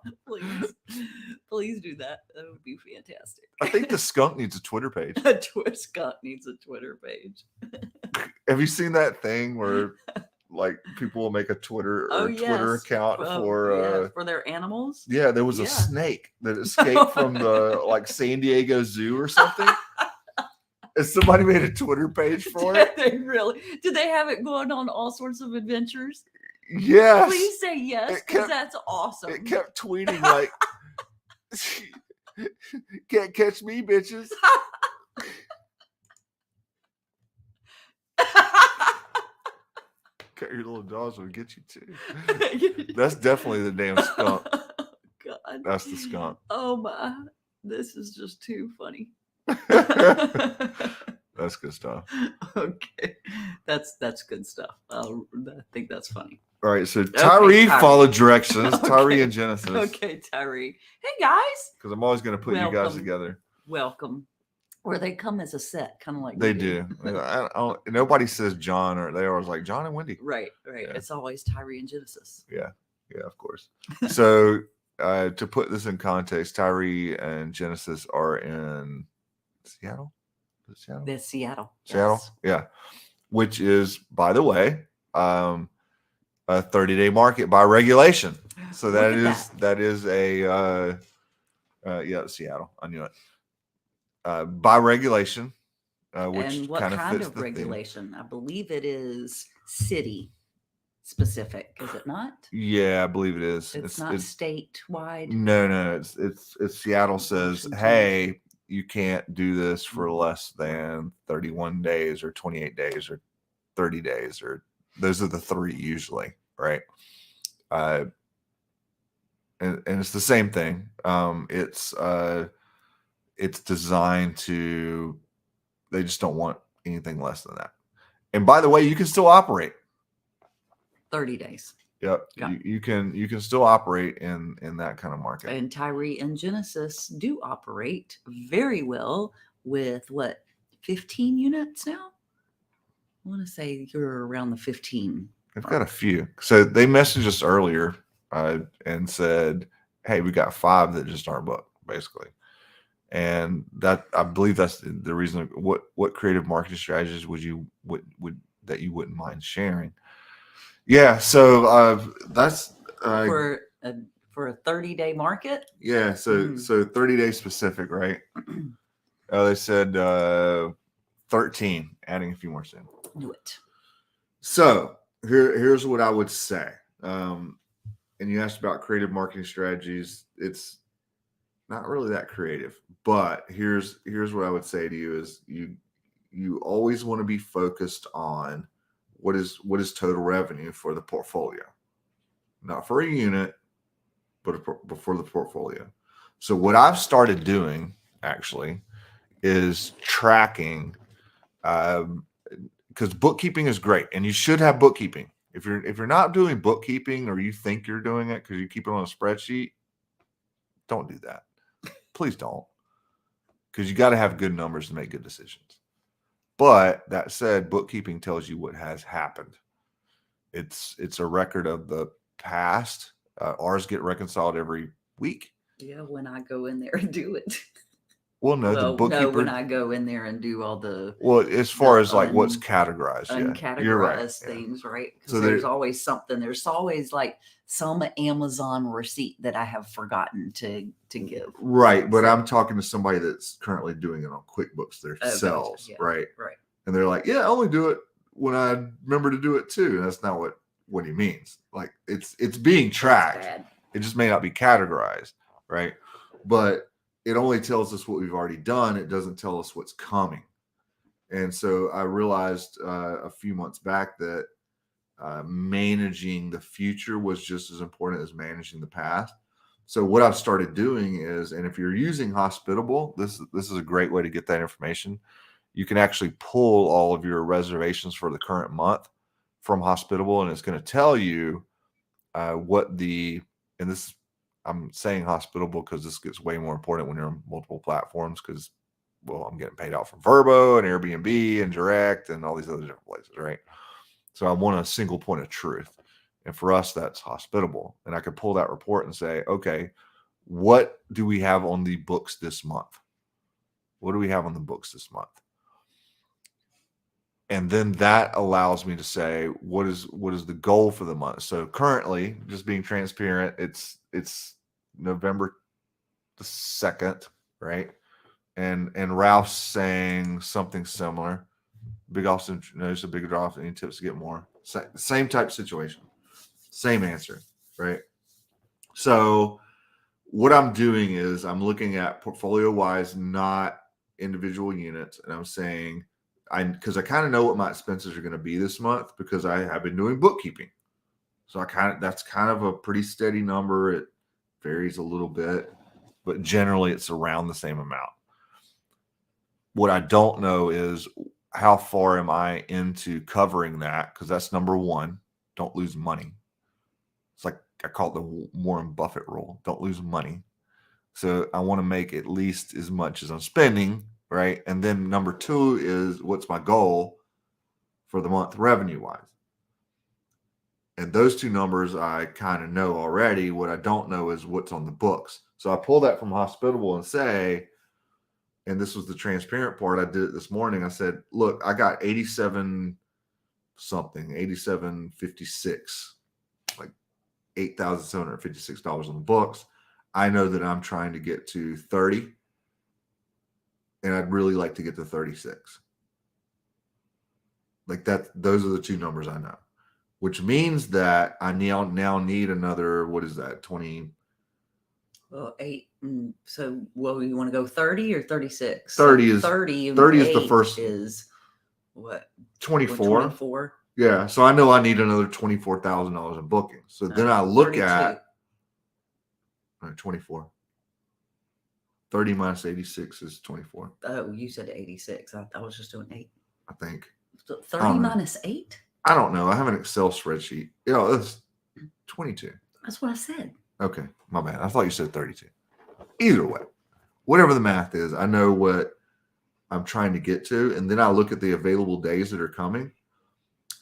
Please do that. That would be fantastic. I think the skunk needs a Twitter page. Skunk needs a Twitter page. Have you seen that thing where like people will make a Twitter Twitter account for their animals? Yeah, there was a snake that escaped from the like San Diego Zoo or something. And somebody made a Twitter page for it. Did they have it going on all sorts of adventures? Yes. Please say yes, because that's awesome. It kept tweeting like, can't catch me, bitches. Cut your little dogs will get you too. That's definitely the damn skunk. God. That's the skunk. Oh my. This is just too funny. That's good stuff. Okay. That's good stuff. I think that's funny. All right. So Tyree followed directions. Tyree and Genesis. Okay, Tyree. Hey guys. Because I'm always going to put you guys together. Welcome. Or they come as a set, kind of like they do. Nobody says John, or they always like John and Wendy. Right. Yeah. It's always Tyree and Genesis. Yeah, of course. So to put this in context, Tyree and Genesis are in Seattle. They're Seattle. Seattle, yes. Yeah. Which is, by the way, a 30-day market by regulation. So that is a Seattle. I knew it. By regulation, which and what kind of regulation? Theme. I believe it is city specific, is it not? Yeah, I believe it is. It's not statewide. No. It's Seattle says, hey, you can't do this for less than 31 days or 28 days or 30 days, or those are the three usually, right? And it's the same thing. It's designed to, they just don't want anything less than that. And by the way, you can still operate 30 days. Yep. You can still operate in that kind of market. And Tyree and Genesis do operate very well with 15 units now? I want to say you're around the 15. They've got a few. So they messaged us earlier and said, hey, we got 5 that just aren't booked, basically. And that, I believe that's the reason. What creative marketing strategies would that you wouldn't mind sharing? Yeah, so that's for a 30-day market. Yeah, so 30 days specific, right? They said 13, adding a few more soon. Do it. So here's what I would say. And you asked about creative marketing strategies. not really that creative. But here's what I would say to you is you always want to be focused on what is total revenue for the portfolio, not for a unit, but for the portfolio. So what I've started doing actually is tracking, because bookkeeping is great, and you should have bookkeeping. If you're not doing bookkeeping, or you think you're doing it because you keep it on a spreadsheet, don't do that. Please don't, because you got to have good numbers to make good decisions. But that said, bookkeeping tells you what has happened. It's a record of the past. Ours get reconciled every week. Yeah, when I go in there and do it. Well, no, the bookkeeper. No, when I go in there and do all the. Well, as far as like what's categorized, uncategorized you're right. things, right? Because So there's always something. There's always like some Amazon receipt that I have forgotten to give. Right, but I'm talking to somebody that's currently doing it on QuickBooks themselves, yeah, right? Right. And they're like, "Yeah, I only do it when I remember to do it too." And that's not what he means. Like it's being tracked. It just may not be categorized, right? But it only tells us what we've already done. It doesn't tell us what's coming. And so I realized a few months back that managing the future was just as important as managing the past. So what I've started doing is, and if you're using Hospitable, this is a great way to get that information. You can actually pull all of your reservations for the current month from Hospitable, and it's going to tell you what the, and this, I'm saying Hospitable because this gets way more important when you're on multiple platforms, because, well, I'm getting paid out from Vrbo and Airbnb and Direct and all these other different places, right? So I want a single point of truth. And for us, that's Hospitable. And I could pull that report and say, okay, what do we have on the books this month? What do we have on the books this month? And then that allows me to say, what is the goal for the month? So currently, just being transparent, it's November the 2nd, right? And Ralph's saying something similar. Big Austin knows a bigger drop. Any tips to get more? Same type situation. Same answer, right? So what I'm doing is I'm looking at portfolio wise, not individual units. And I'm saying, because I kind of know what my expenses are going to be this month because I have been doing bookkeeping. So that's kind of a pretty steady number. It varies a little bit, but generally it's around the same amount. What I don't know is how far am I into covering that? Because that's number one. Don't lose money. It's like I call it the Warren Buffett rule. Don't lose money. So I want to make at least as much as I'm spending, right? And then number two is, what's my goal for the month revenue wise? And those two numbers I kind of know already. What I don't know is what's on the books. So I pull that from Hospitable and say, and this was the transparent part. I did it this morning. I said, look, I got 87.56, like $8,756 on the books. I know that I'm trying to get to 30, and I'd really like to get to 36. Like that, those are the two numbers I know, which means that I now need another, what is that, 20? Well, 8. So, well, you want to go 30 or 36? 30 so is 30 is the first. Is what? 24. 24. Yeah. So I know I need another $24,000 in bookings. So then I look 32. at 24. 30 minus 86 is 24. Oh, you said 86. I was just doing 8. I think. So 30 minus 8? I don't know. I have an Excel spreadsheet. It's 22. That's what I said. Okay. My bad. I thought you said 32. Either way, whatever the math is, I know what I'm trying to get to. And then I look at the available days that are coming.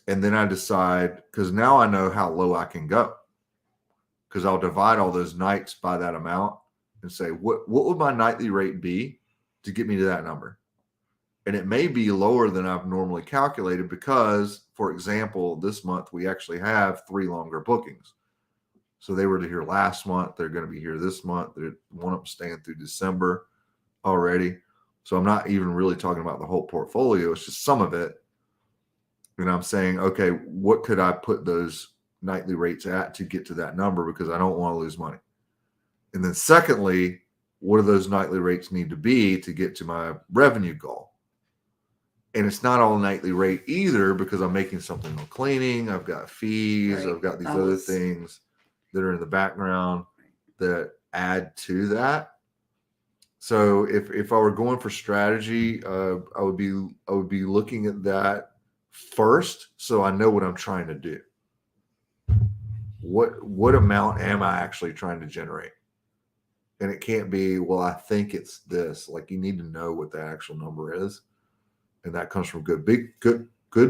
And then I decide, because now I know how low I can go. Because I'll divide all those nights by that amount and say, what would my nightly rate be to get me to that number? And it may be lower than I've normally calculated because, for example, this month we actually have 3 longer bookings. So they were to here last month. They're going to be here this month. One of them staying through December already. So I'm not even really talking about the whole portfolio. It's just some of it. And I'm saying, okay, what could I put those nightly rates at to get to that number? Because I don't want to lose money. And then secondly, what do those nightly rates need to be to get to my revenue goal? And it's not all nightly rate either, because I'm making something on cleaning. I've got fees. I've got these other things that are in the background that add to that. So if I were going for strategy, I would be looking at that first, so I know what I'm trying to do. What amount am I actually trying to generate? And it can't be, well, I think it's this. Like, you need to know what the actual number is. And that comes from good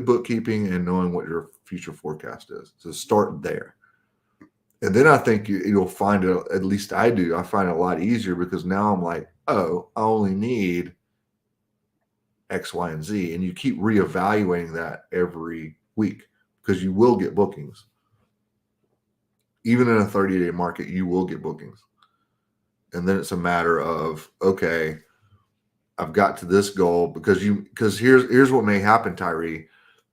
bookkeeping and knowing what your future forecast is. So start there. And then I think you'll find it, at least I do, I find it a lot easier, because now I'm like, oh, I only need X, Y, and Z. And you keep reevaluating that every week, because you will get bookings. Even in a 30-day market, you will get bookings. And then it's a matter of, okay, I've got to this goal, because here's what may happen, Tyree.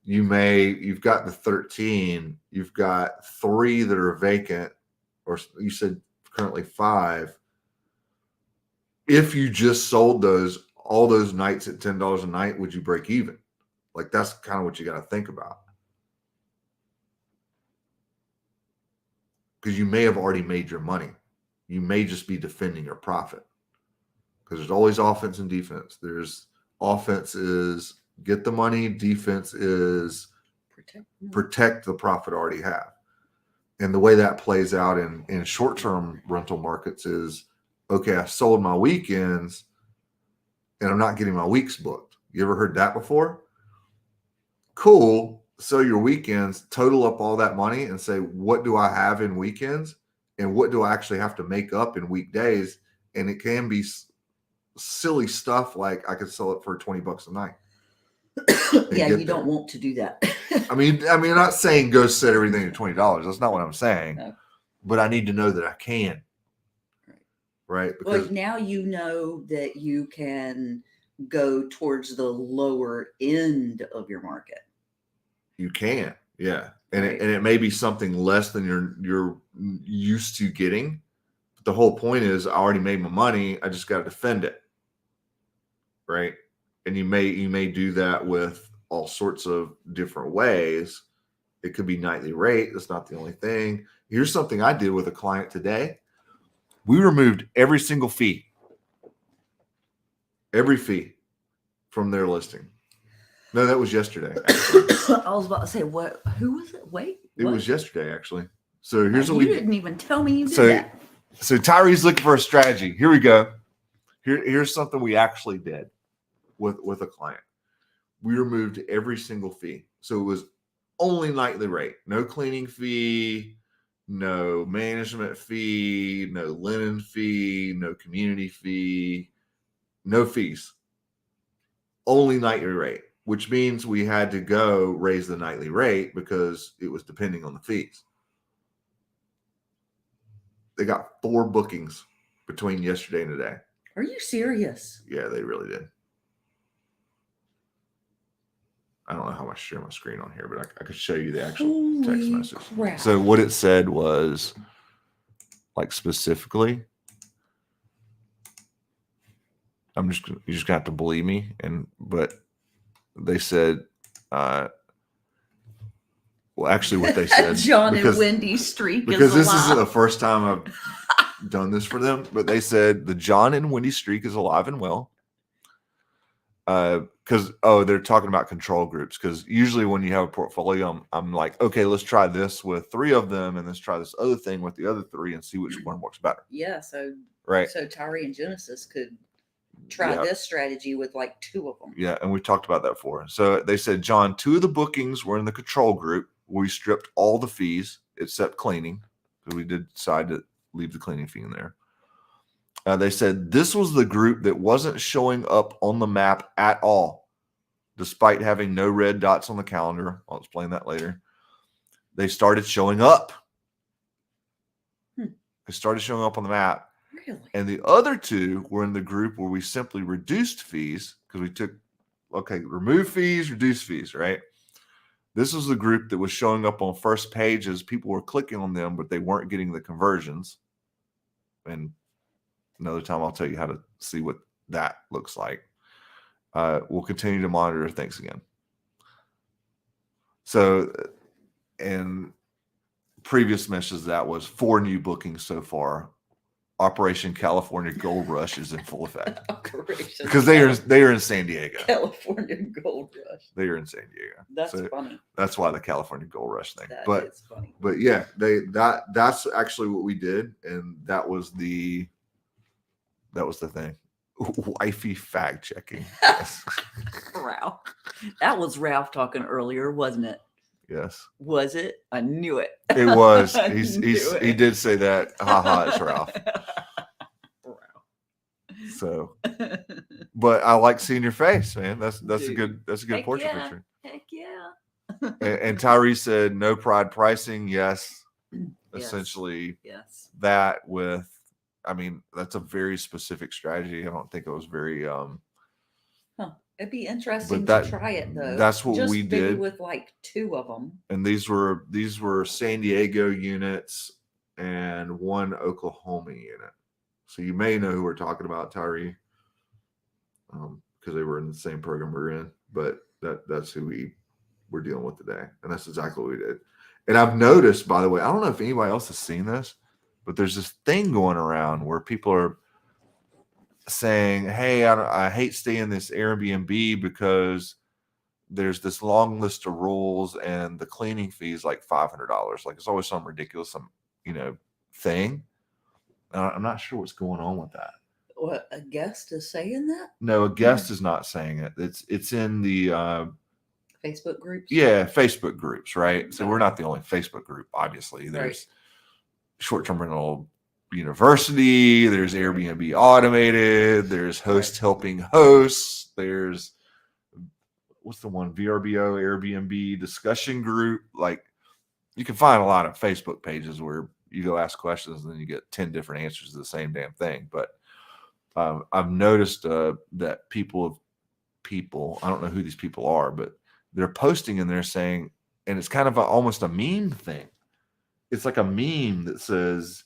You've got the 13, you've got 3 that are vacant, or you said currently 5. If you just sold all those nights at $10 a night, would you break even? Like, that's kind of what you got to think about. Because you may have already made your money. You may just be defending your profit. Because there's always offense and defense. There's offense is get the money. Defense is protect the profit I already have. And the way that plays out in short-term rental markets is, okay, I sold my weekends and I'm not getting my weeks booked. You ever heard that before? Cool. So your weekends, total up all that money and say, what do I have in weekends? And what do I actually have to make up in weekdays? And it can be silly stuff like I could sell it for $20 a night. Yeah, you don't want to do that. I mean, I'm not saying go set everything to $20. That's not what I'm saying. No. But I need to know that I can. Right? Because well, now you know that you can go towards the lower end of your market. You can, yeah. And it may be something less than you're used to getting. But the whole point is, I already made my money. I just got to defend it. Right? And you may do that with all sorts of different ways. It could be nightly rate. That's not the only thing. Here's something I did with a client today. We removed every single fee. Every fee from their listing. No, that was yesterday. I was about to say, what? Who was it? Wait. It was yesterday, actually. So here's what you didn't even tell me you did that. So Tyree's looking for a strategy. Here we go. Here's something we actually did with a client. We removed every single fee. So it was only nightly rate. No cleaning fee, no management fee, no linen fee, no community fee, no fees. Only nightly rate, which means we had to go raise the nightly rate because it was depending on the fees. They got 4 bookings between yesterday and today. Are you serious? Yeah, they really did. I don't know how much share my screen on here, but I could show you the actual text message. Crap. So what it said was, like, specifically, you're just gonna have to believe me. But they said, well, actually, what they said, John and Wendy streak, because this isn't the first time I've done this for them, but they said the John and Wendy streak is alive and well. Because they're talking about control groups. Because usually when you have a portfolio, I'm like, okay, let's try this with 3 of them, and let's try this other thing with the other 3 and see which one works better. Yeah. So right. So Tyree and Genesis could try this strategy with like 2 of them. Yeah, and we talked about that before. So they said, John, 2 of the bookings were in the control group. We stripped all the fees except cleaning, because we did decide to leave the cleaning fee in there. They said this was the group that wasn't showing up on the map at all, despite having no red dots on the calendar. I'll explain that later. They started showing up. They started showing up on the map. Really? And the other 2 were in the group where we simply reduced fees, because we took, remove fees, reduce fees, right? This was the group that was showing up on first pages. People were clicking on them, but they weren't getting the conversions. And Another time I'll tell you how to see what that looks like. We'll continue to monitor. Thanks again. So, in previous messages, that was 4 new bookings so far. Operation California Gold Rush is in full effect because they are in San Diego. California Gold Rush. They are in San Diego. That's funny. That's why the California Gold Rush thing. That is funny. But yeah, that's actually what we did, and that was the thing. Wifey fact checking. Yes. Ralph. That was Ralph talking earlier, wasn't it? Yes. Was it? I knew it. It was. He did say that. It's Ralph. So, but I like seeing your face, man. That's a good portrait picture. Heck yeah. And Tyree said no pride pricing. Yes. Essentially, yes. That with, I mean, that's a very specific strategy. I don't think it was very It'd be interesting to try it though. That's what we did with like 2 of them. And these were San Diego units and 1 Oklahoma unit. So you may know who we're talking about, Tyree, because they were in the same program we're in. But that's who we're dealing with today, and that's exactly what we did. And I've noticed, by the way, I don't know if anybody else has seen this, but there's this thing going around where people are saying, hey, I hate staying in this Airbnb because there's this long list of rules and the cleaning fee is like $500. Like it's always some ridiculous, thing. I'm not sure what's going on with that. What, a guest is saying that? No, a guest is not saying it. It's in the Facebook groups. Yeah, Facebook groups, right? So we're not the only Facebook group. Obviously, there's Short-Term Rental University. There's Airbnb Automated. There's Host Helping Hosts. There's what's the one? VRBO Airbnb Discussion Group. Like you can find a lot of Facebook pages where you go ask questions and then you get 10 different answers to the same damn thing. But I've noticed that people, I don't know who these people are, but they're posting in there saying, and it's kind of almost a meme thing. It's like a meme that says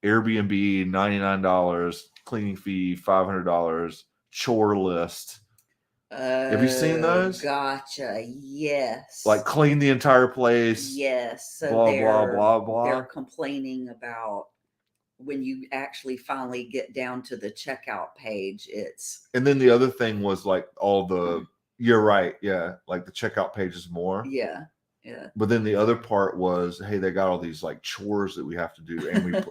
Airbnb $99, cleaning fee $500, chore list. Have you seen those? Gotcha. Yes. Like clean the entire place. Yes. So blah blah. They're complaining about when you actually finally get down to the checkout page. And then the other thing was like all the. You're right. Yeah, like the checkout page is more. Yeah. But then the other part was, hey, they got all these like chores that we have to do,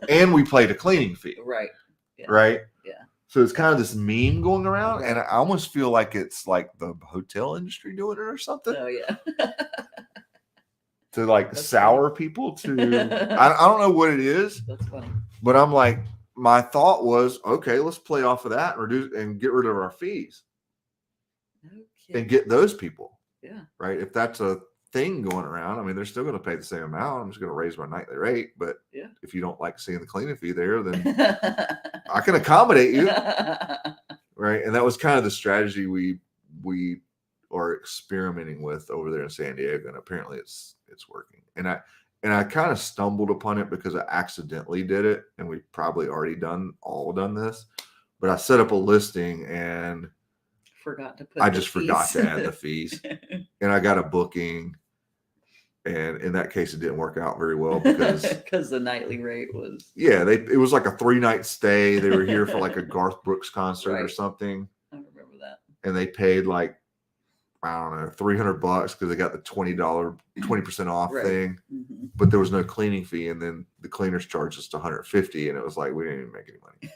and we paid a cleaning fee. Right. Yeah. Right. Yeah. So it's kind of this meme going around, and I almost feel like it's like the hotel industry doing it or something. Oh yeah. To like sour people to, I don't know what it is. That's funny. But I'm like, my thought was, okay, let's play off of that and reduce and get rid of our fees. Okay. And get those people. Yeah. Right. If that's a thing going around, I mean, they're still going to pay the same amount. I'm just going to raise my nightly rate. But if you don't like seeing the cleaning fee there, then I can accommodate you. Right. And that was kind of the strategy we are experimenting with over there in San Diego. And apparently it's working. And I kind of stumbled upon it because I accidentally did it. And we probably already done this. But I set up a listing and forgot to add the fees. And I got a booking. And in that case, it didn't work out very well because the nightly rate was. Yeah, it was like a 3-night stay. They were here for like a Garth Brooks concert or something. I remember that. And they paid like, I don't know, $300 because they got the $20% off thing. Mm-hmm. But there was no cleaning fee. And then the cleaners charged us $150. And it was like, we didn't even make any money.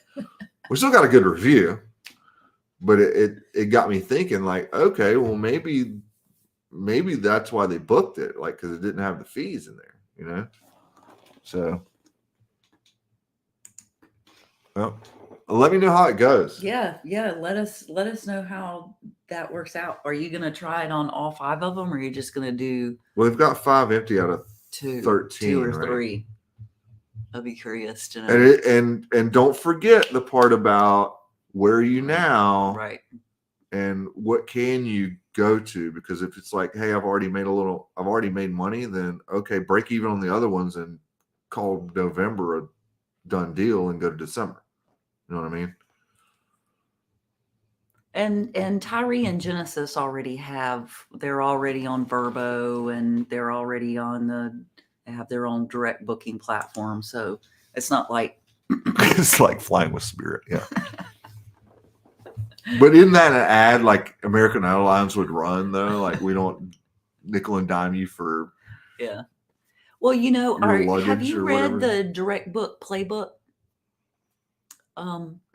We still got a good review. But it got me thinking like, okay, well, maybe that's why they booked it, like, because it didn't have the fees in there, So, well, let me know how it goes. Yeah. Let us know how that works out. Are you gonna try it on all 5 of them, or are you just gonna do? Well, they've got 5 empty out of 13, 2 or 3. I'll be curious to know. And don't forget the part about where are you now, right? And what can you go to? Because if it's like, hey, I've already made money, then okay, break even on the other ones and call November a done deal and go to December. You know what I mean? And Tyree and Genesis they're already on Verbo, and they're already they have their own direct booking platform. So it's not like it's like flying with Spirit. Yeah. But isn't that an ad like American Airlines would run though? Like we don't nickel and dime you for yeah. Well, have you read whatever. the direct book playbook?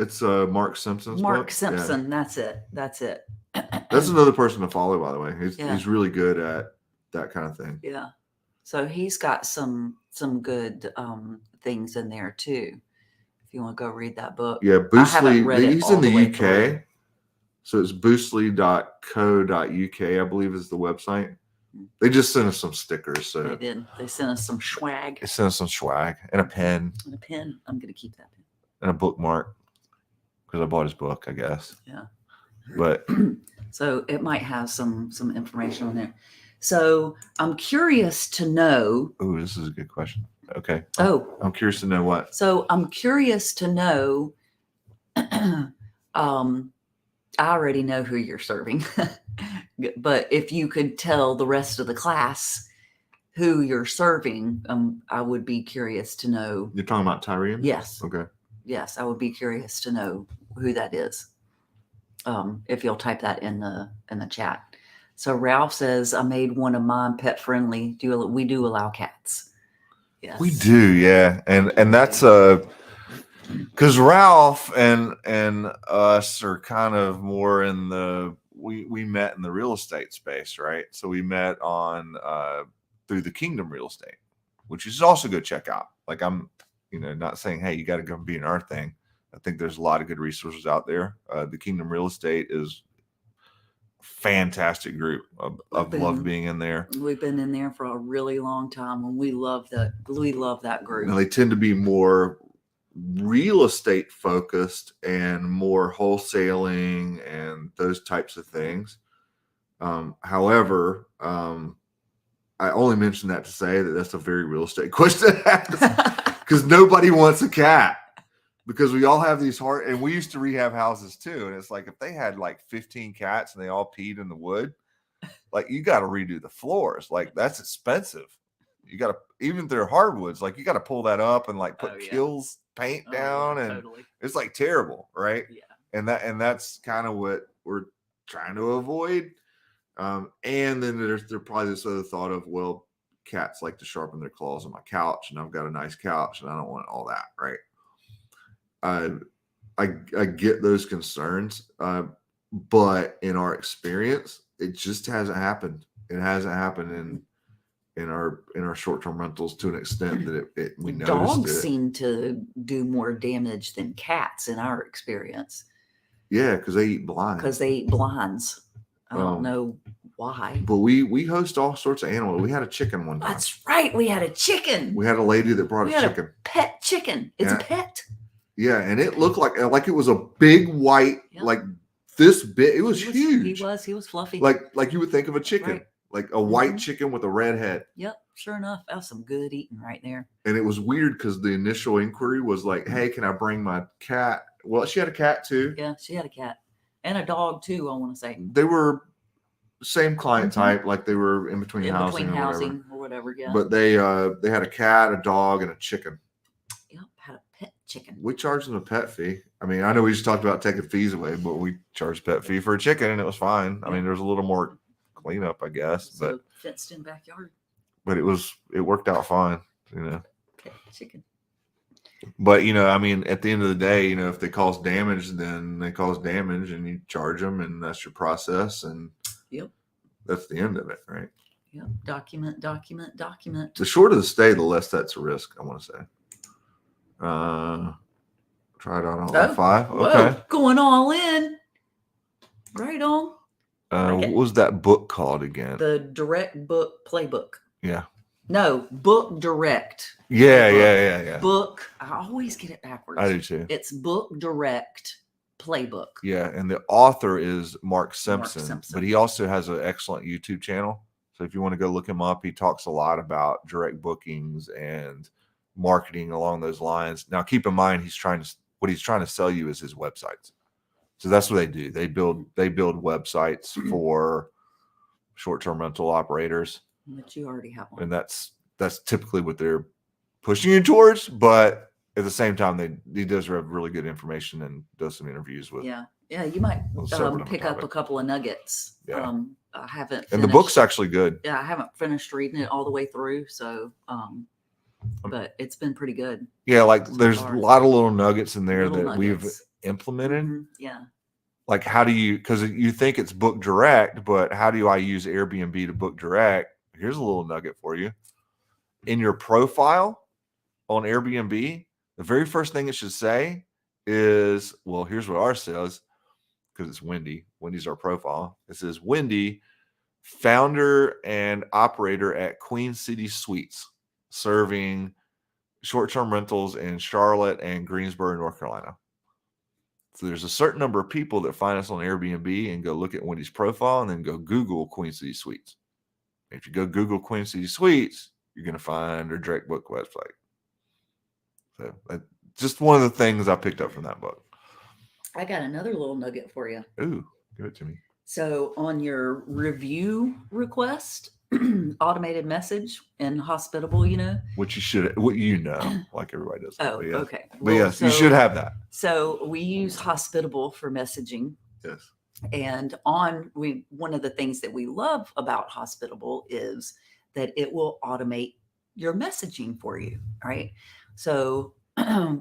It's Mark Simpson's Mark book. Simpson. Yeah. That's it. That's another person to follow, by the way. He's Yeah. he's really good at that kind of thing. Yeah. So he's got some good things in there too. If you want to go read that book. Yeah, Boostly. He's in the UK. Through. So it's boostly.co.uk, I believe is the website. They just sent us some stickers. So they did. They sent us some swag. They sent us some swag and a pen. And a pen. I'm going to keep that pen. And a bookmark because I bought his book, I guess. Yeah. But so it might have some information on there. So I'm curious to know. Oh, this is a good question. Okay. Oh. I'm curious to know what. So I'm curious to know. I already know who you're serving, but if you could tell the rest of the class who you're serving, I would be curious to know. You're talking about Tyree? Yes. Okay. Yes, I would be curious to know who that is. If you'll type that in the chat. So Ralph says, I made one of mine pet friendly. We do allow cats. Yes. We do, yeah. And that's because Ralph and us are kind of more in we met in the real estate space, right? So we met on through the Kingdom Real Estate, which you should also go check out. Like I'm, not saying, hey, you got to go be in our thing. I think there's a lot of good resources out there. The Kingdom Real Estate is a fantastic group. I've loved being in there. We've been in there for a really long time, and we love that group. And they tend to be more real estate focused and more wholesaling and those types of things. However, I only mention that to say that that's a very real estate question because nobody wants a cat because we all have these and we used to rehab houses too. And it's like, if they had like 15 cats and they all peed in the wood, like you got to redo the floors. Like that's expensive. You got to, even if they're hardwoods, like you got to pull that up and like put Kills paint down and totally. It's like terrible. Right. Yeah. And that's kind of what we're trying to avoid. And then there's probably this other thought of, well, cats like to sharpen their claws on my couch and I've got a nice couch and I don't want all that. Right. I get those concerns. But in our experience, it just hasn't happened. It hasn't happened in our short-term rentals to an extent that we noticed. Dogs seem to do more damage than cats in our experience. Yeah, because they eat blinds. I don't know why. But we host all sorts of animals. We had a chicken one time. That's right. We had a chicken. We had a lady that brought a chicken. A pet chicken. It's a pet. Yeah, and it looked like it was a big white, like this big. It was huge. He was fluffy. Like you would think of a chicken. Right. Like a white chicken with a red head. Yep, sure enough. That was some good eating right there. And it was weird because the initial inquiry was like, hey, can I bring my cat? Well, she had a cat too. Yeah, she had a cat. And a dog too, I want to say. They were same client type, like they were in between housing or whatever, yeah. But they had a cat, a dog, and a chicken. Yep, had a pet chicken. We charged them a pet fee. I mean, I know we just talked about taking fees away, but we charged pet fee for a chicken and it was fine. I mean, there's a little more cleanup, I guess, but fenced in backyard. But it worked out fine, Pet chicken. But I mean, at the end of the day, if they cause damage, then they cause damage, and you charge them, and that's your process, and that's the end of it, right? Yep. Document. The shorter the stay, the less that's a risk. I want to say. Try it on all 5. Okay. Whoa, going all in. Right on. What was that book called again? The Direct Book Playbook. Yeah. No, Book Direct. Yeah. Book. I always get it backwards. I do too. It's Book Direct Playbook. Yeah, and the author is Mark Simpson, but he also has an excellent YouTube channel. So if you want to go look him up, he talks a lot about direct bookings and marketing along those lines. Now, keep in mind, he's trying to what he's trying to sell you is his websites. So that's what they do. They build websites for short-term rental operators. But you already have one. And that's typically what they're pushing you towards. But at the same time, he does have really good information and does some interviews with. Yeah. You might pick up a couple of nuggets. Yeah. I haven't. And the book's actually good. Yeah, I haven't finished reading it all the way through. So, but it's been pretty good. Yeah, like there's a lot of little nuggets in there that we've implemented. Mm-hmm. Yeah. Like how do you, because you think it's book direct, but how do I use Airbnb to book direct? Here's a little nugget for you. In your profile on Airbnb, the very first thing it should say is, well, here's what ours says, because it's Wendy. Wendy's our profile. It says Wendy, founder and operator at Queen City Suites, serving short-term rentals in Charlotte and Greensboro, North Carolina. So there's a certain number of people that find us on Airbnb and go look at Wendy's profile and then go Google Queen City Suites. If you go Google Queen City Suites, you're going to find their direct book website. So that's just one of the things I picked up from that book. I got another little nugget for you. Ooh, give it to me. So on your review request, automated message and Hospitable, what like everybody does. Oh, yeah. Okay. But yes, you should have that. So we use Hospitable for messaging. Yes. And one of the things that we love about Hospitable is that it will automate your messaging for you, right? So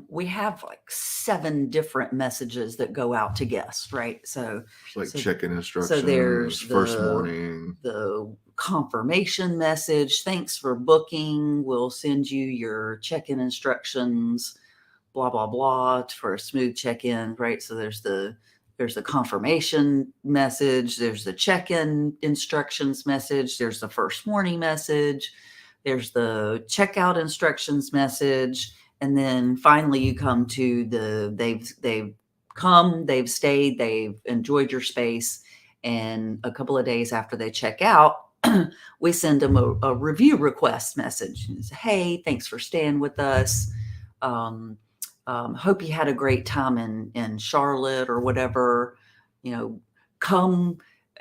we have like 7 different messages that go out to guests, right? So check-in instructions. So there's first morning, the confirmation message. Thanks for booking. We'll send you your check-in instructions, blah, blah, blah, for a smooth check-in, right? So there's the confirmation message. There's the check-in instructions message. There's the first morning message. There's the checkout instructions message. And then finally you come to they've come, they've stayed, they've enjoyed your space. And a couple of days after they check out, we send them a review request message. And say, hey, thanks for staying with us. Hope you had a great time in Charlotte or whatever. Come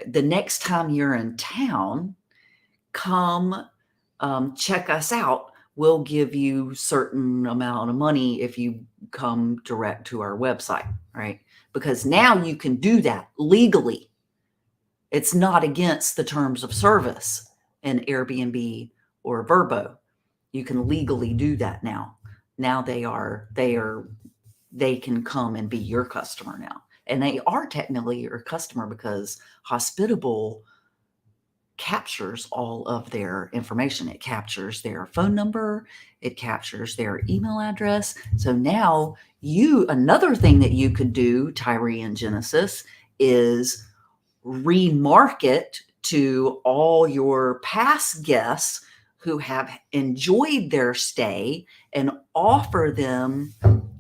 the next time you're in town, come check us out. We'll give you certain amount of money if you come direct to our website, right? Because now you can do that legally. It's not against the terms of service in Airbnb or Vrbo. You can legally do that now. Now they can come and be your customer now. And they are technically your customer because Hospitable captures all of their information. It captures their phone number. It captures their email address. So now another thing that you could do, Tyree and Genesis, is remarket to all your past guests who have enjoyed their stay and offer them,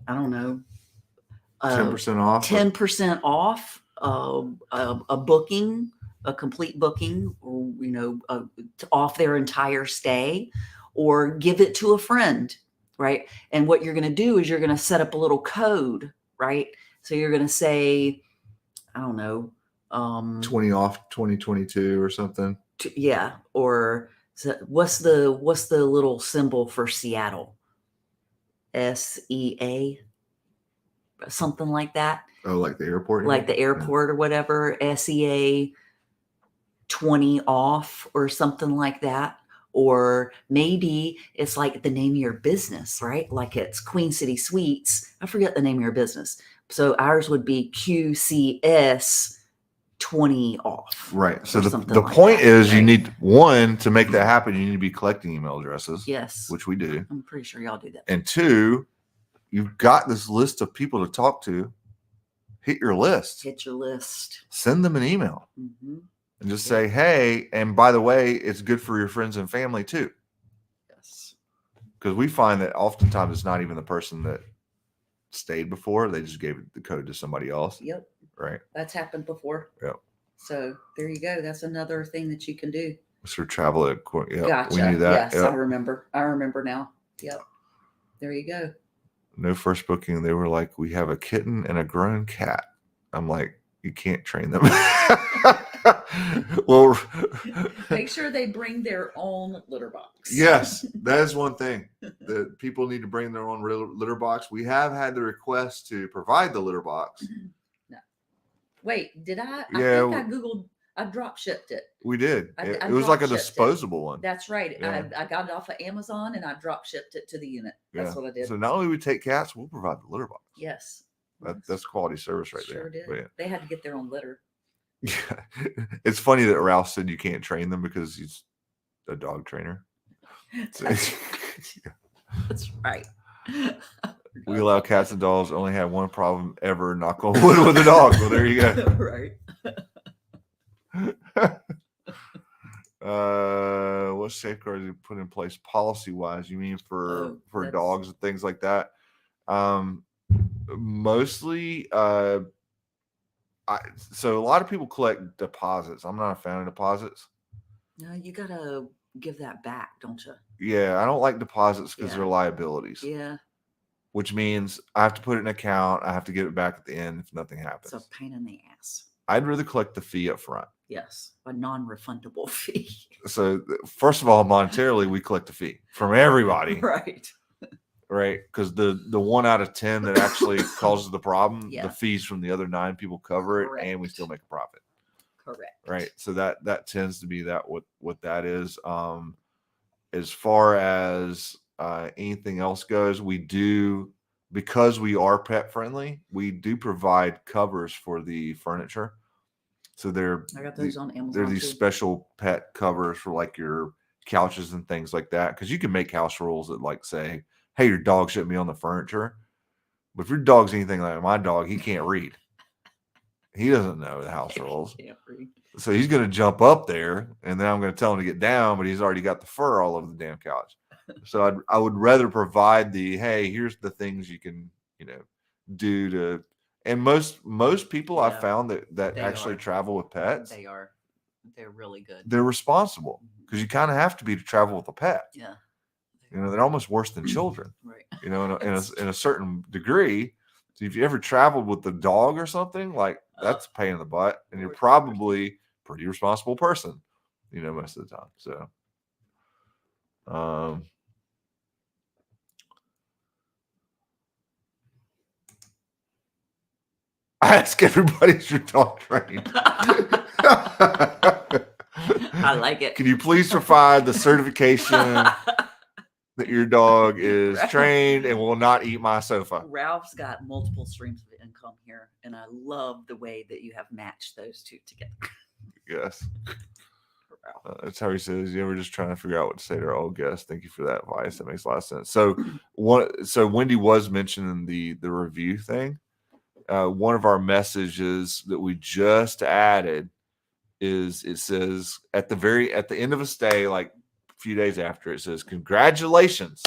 10% off. 10% off a booking, a complete booking, or off their entire stay, or give it to a friend, right? And what you're going to do is you're going to set up a little code, right? So you're going to say, 20 off 2022 or something. Yeah. Or what's the little symbol for Seattle? SEA, something like that. Oh, like the airport? Like the airport or whatever. SEA 20 off or something like that. Or maybe it's like the name of your business, right? Like it's Queen City Suites. I forget the name of your business. So ours would be QCS 20 off. Right. So the point is, right? You need to make that happen. You need to be collecting email addresses. Yes. Which we do. I'm pretty sure y'all do that. And 2, you've got this list of people to talk to. Hit your list. Send them an email. Mm-hmm. And just say, hey, and by the way, it's good for your friends and family too. Yes. Because we find that oftentimes it's not even the person that stayed before. They just gave the code to somebody else. Yep. Right. That's happened before. Yep. So there you go. That's another thing that you can do. Mr. Travel. Yep. Gotcha. We knew that. Yes, yep. I remember now. Yep. There you go. No first booking. They were like, we have a kitten and a grown cat. I'm like, you can't train them. Well, make sure they bring their own litter box. Yes, that is one thing that people need to bring their own litter box. We have had the request to provide the litter box. No. Wait, did I? Yeah, I think I Googled, I drop shipped it. We did. It was like a disposable one. That's right. Yeah. I got it off of Amazon and I drop shipped it to the unit. That's what I did. So not only we take cats, we'll provide the litter box. Yes. That's quality service right there. Did. Yeah. They had to get their own litter. Yeah. It's funny that Ralph said you can't train them because he's a dog trainer. That's right. We allow cats and dogs. Only had one problem ever. Knock on wood with a dog. Well, there you go. Right. What safeguards you put in place policy wise? You mean for dogs and things like that? Mostly, so a lot of people collect deposits. I'm not a fan of deposits. No, you gotta give that back, don't you? Yeah, I don't like deposits because they're liabilities. Yeah. Which means I have to put it in an account. I have to give it back at the end if nothing happens. It's a pain in the ass. I'd rather collect the fee up front. Yes, a non-refundable fee. So first of all, monetarily, we collect a fee from everybody. Right. Right, because the 1 out of 10 that actually causes the problem, the fees from the other 9 people cover it, and we still make a profit. Correct. Right, so that tends to be what that is. As far as anything else goes, we do, because we are pet friendly, we do provide covers for the furniture. So I got those on Amazon. They're these special pet covers for like your couches and things like that, because you can make house rules that like say, hey, your dog shouldn't be on the furniture. But if your dog's anything like my dog, he can't read. He doesn't know the house rules. He can't read. So he's going to jump up there, and then I'm going to tell him to get down, but he's already got the fur all over the damn couch. So I would rather provide hey, here's the things you can, do to. And most people I've found that actually travel with pets. They're really good. They're responsible, because you kind of have to be to travel with a pet. Yeah. They're almost worse than children. Right. In a certain degree. So if you ever traveled with a dog or something, like that's a pain in the butt, and you're probably a pretty responsible person, most of the time. So, I ask everybody, is your dog trained? I like it. Can you please provide the certification that your dog is trained and will not eat my sofa? Ralph's got multiple streams of income here, and I love the way that you have matched those two together. Yes. That's how he says, you ever just trying to figure out what to say to our old guests? Thank you for that advice. That makes a lot of sense. So Wendy was mentioning the review thing. One of our messages that we just added is, it says at the end of a stay, like a few days after, it says, congratulations,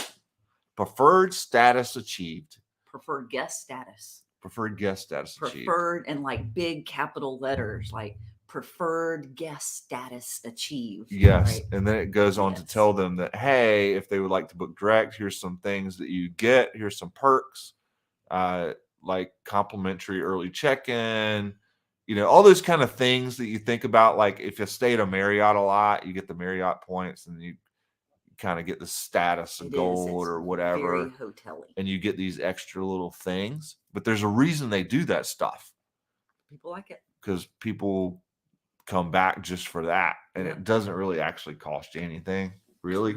preferred status achieved. Preferred guest status achieved. Preferred in like big capital letters, like preferred guest status achieved. Yes. Right? And then it goes on to tell them that, hey, if they would like to book direct, here's some things that you get. Here's some perks, like complimentary early check-in, all those kind of things that you think about. Like if you stay at a Marriott a lot, you get the Marriott points, and you kind of get the status of gold or whatever. Very hotel-y. And you get these extra little things. But there's a reason they do that stuff. People like it. Because people come back just for that. And it doesn't really actually cost you anything, really.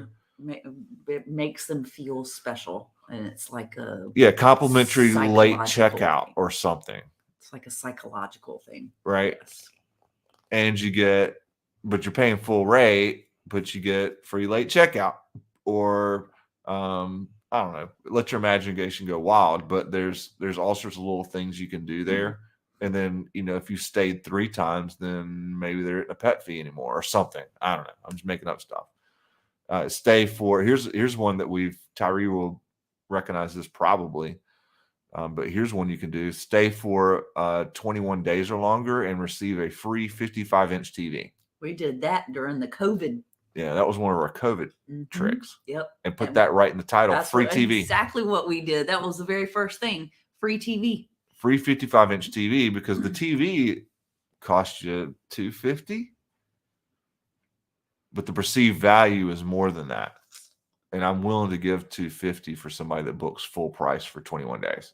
It makes them feel special. And it's like a complimentary late checkout thing, or something. It's like a psychological thing. Right. Yes. And but you're paying full rate, but you get free late checkout, or I don't know, let your imagination go wild, but there's all sorts of little things you can do there. And then, if you stayed 3 times, then maybe there isn't a pet fee anymore or something. I don't know. I'm just making up stuff. Stay for, here's one that Tyree will recognize this probably. But here's one you can do. Stay for 21 days or longer and receive a free 55-inch TV. We did that during the COVID Yeah, that was one of our COVID tricks. Yep. And put that right in the title, free TV. Exactly what we did. That was the very first thing, free TV. Free 55-inch TV, because the TV cost you $250, but the perceived value is more than that. And I'm willing to give $250 for somebody that books full price for 21 days.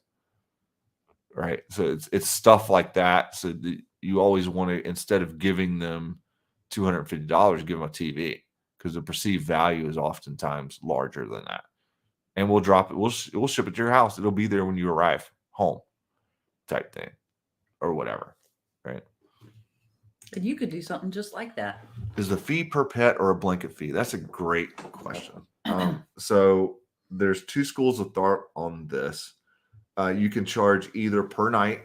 Right. So it's stuff like that. So you always want to, instead of giving them $250, give them a TV, because the perceived value is oftentimes larger than that. And we'll drop it. We'll ship it to your house. It'll be there when you arrive home, type thing, or whatever. Right. And you could do something just like that. Is the fee per pet or a blanket fee? That's a great question. So there's two schools of thought on this. You can charge either per night,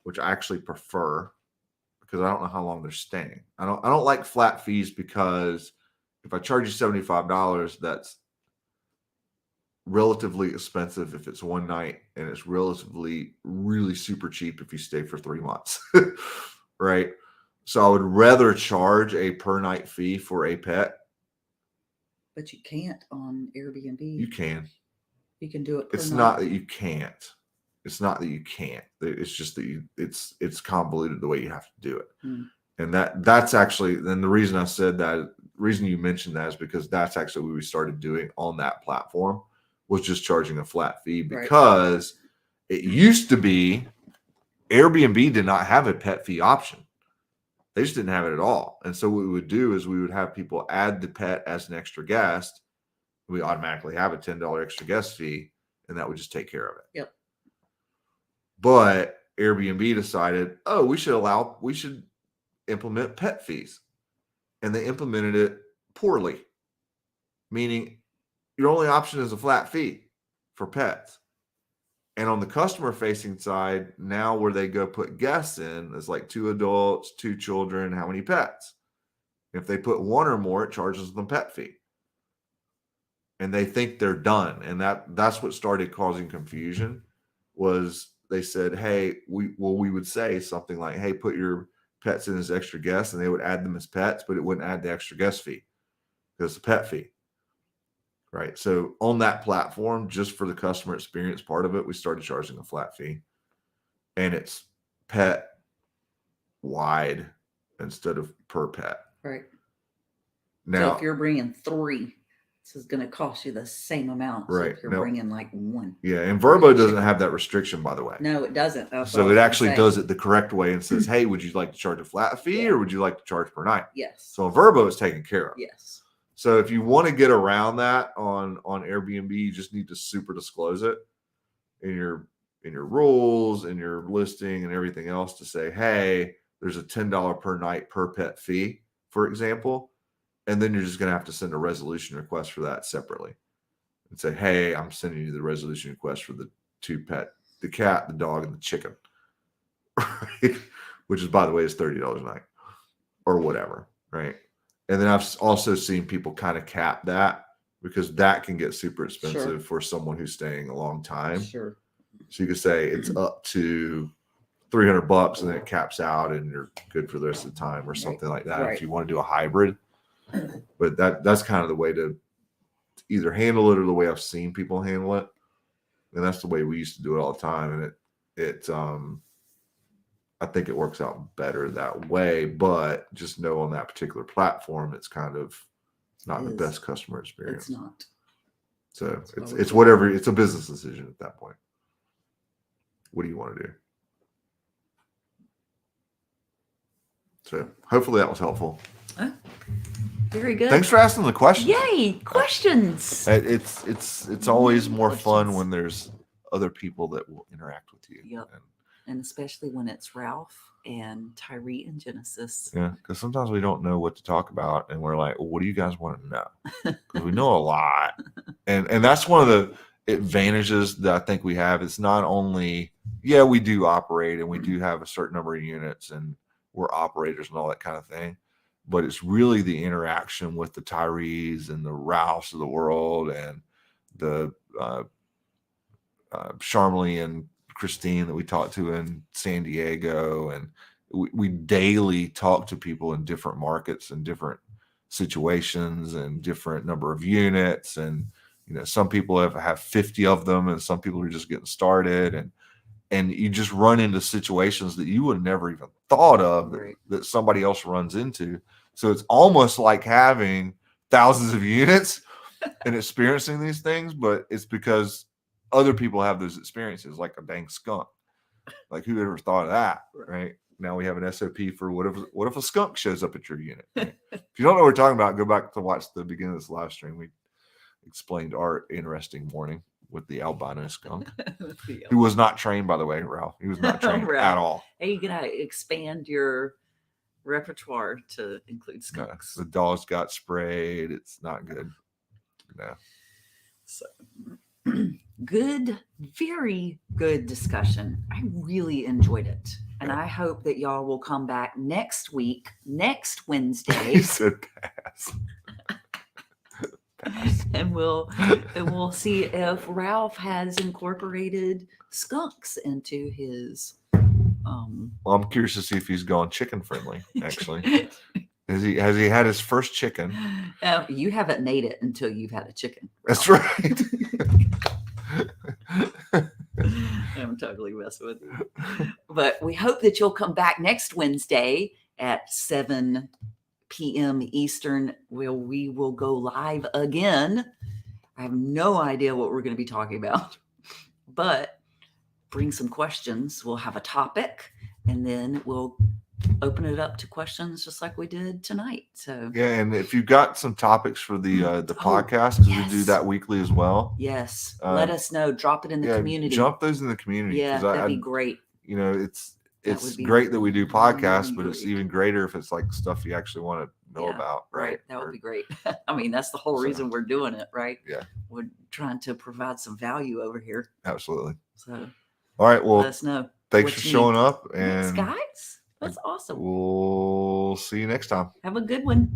which I actually prefer, because I don't know how long they're staying. I don't like flat fees, because if I charge you $75, that's relatively expensive if it's one night, and it's relatively really super cheap if you stay for 3 months. Right. So I would rather charge a per night fee for a pet. But you can't on Airbnb. You can. You can do it per It's night. not that you can't. It's not that you can't. It's just that it's convoluted the way you have to do it. And that's actually, then the reason I said that, the reason you mentioned that, is because that's actually what we started doing on that platform, was just charging a flat fee, because it used to be Airbnb did not have a pet fee option. They just didn't have it at all. And so what we would do is we would have people add the pet as an extra guest. We automatically have a $10 extra guest fee, and that would just take care of it. Yep. But Airbnb decided, oh, we should implement pet fees. And they implemented it poorly, meaning your only option is a flat fee for pets. And on the customer facing side, now where they go put guests in, is like 2 adults, 2 children, how many pets? If they put 1 or more, it charges them pet fee. And they think they're done. And that's what started causing confusion, was they said, hey, we would say something like, hey, put your pets in as extra guests, and they would add them as pets, but it wouldn't add the extra guest fee, because it's a pet fee. Right. So on that platform, just for the customer experience part of it, we started charging a flat fee, and it's pet wide instead of per pet. Right. Now, so if you're bringing 3, this is going to cost you the same amount. So right. if you're bringing like 1. Yeah. And Verbo doesn't have that restriction, by the way. No, it doesn't. So it actually does it the correct way and says, hey, would you like to charge a flat fee or would you like to charge per night? Yes. So Verbo is taken care of. Yes. So if you want to get around that on Airbnb, you just need to super disclose it in your rules, in your listing, and everything else, to say, hey, there's a $10 per night per pet fee, for example. And then you're just going to have to send a resolution request for that separately, and say, hey, I'm sending you the resolution request for the 2 pet, the cat, the dog, and the chicken, right? Which is, by the way, is $30 a night or whatever, right? And then I've also seen people kind of cap that, because that can get super expensive for someone who's staying a long time. Sure. So you could say it's up to $300, and then it caps out, and you're good for the rest of the time, or something like that. If you want to do a hybrid, but that's kind of the way to either handle it, or the way I've seen people handle it. And that's the way we used to do it all the time. And it I think it works out better that way, but just know on that particular platform, it's not the best customer experience. It's not. So it's whatever. It's a business decision at that point. What do you want to do? So hopefully that was helpful. Very good. Thanks for asking the questions. Yay, questions. It's always more fun when there's other people that will interact with you. Yep. And especially when it's Ralph and Tyree and Genesis. Yeah, because sometimes we don't know what to talk about, and we're like, well, what do you guys want to know? Because we know a lot. And that's one of the advantages that I think we have. It's not only, we do operate, and we do have a certain number of units, and we're operators and all that kind of thing, but it's really the interaction with the Tyrees and the Ralphs of the world, and the Charmely and Christine that we talked to in San Diego. And we daily talk to people in different markets and different situations and different number of units. And, some people have 50 of them, and some people are just getting started. And you just run into situations that you would have never even thought of that somebody else runs into. So it's almost like having thousands of units and experiencing these things, but it's because other people have those experiences, like a dang skunk. Like, who ever thought of that, right? Now we have an SOP for what if a skunk shows up at your unit? Right? If you don't know what we're talking about, go back to watch the beginning of this live stream. We explained our interesting morning with the albino skunk, who was not trained, by the way, Ralph. He was not trained at all. Hey, you gotta expand your repertoire to include skunks. No, the dogs got sprayed. It's not good. No. So good, very good discussion. I really enjoyed it. And I hope that y'all will come back next week, next Wednesday. He said pass. And we'll see if Ralph has incorporated skunks into his well, I'm curious to see if he's gone chicken friendly, actually. Has he had his first chicken? You haven't made it until you've had a chicken, Ralph. That's right. I'm totally messing with you. But we hope that you'll come back next Wednesday at 7 p.m. Eastern, where we will go live again. I have no idea what we're going to be talking about, but bring some questions. We'll have a topic, and then we'll open it up to questions just like we did tonight. So yeah, and if you've got some topics for the podcast, because we do that weekly as well. Yes, let us know. Drop it in the community. Drop those in the community. Yeah, that'd be great. It's great that we do podcasts, but it's even greater if it's like stuff you actually want to know about. Right. That would be great. I mean, that's the whole reason we're doing it, right? Yeah. We're trying to provide some value over here. Absolutely. So, all right. Well, let us know. Thanks for showing up. And thanks, guys. That's awesome. We'll see you next time. Have a good one.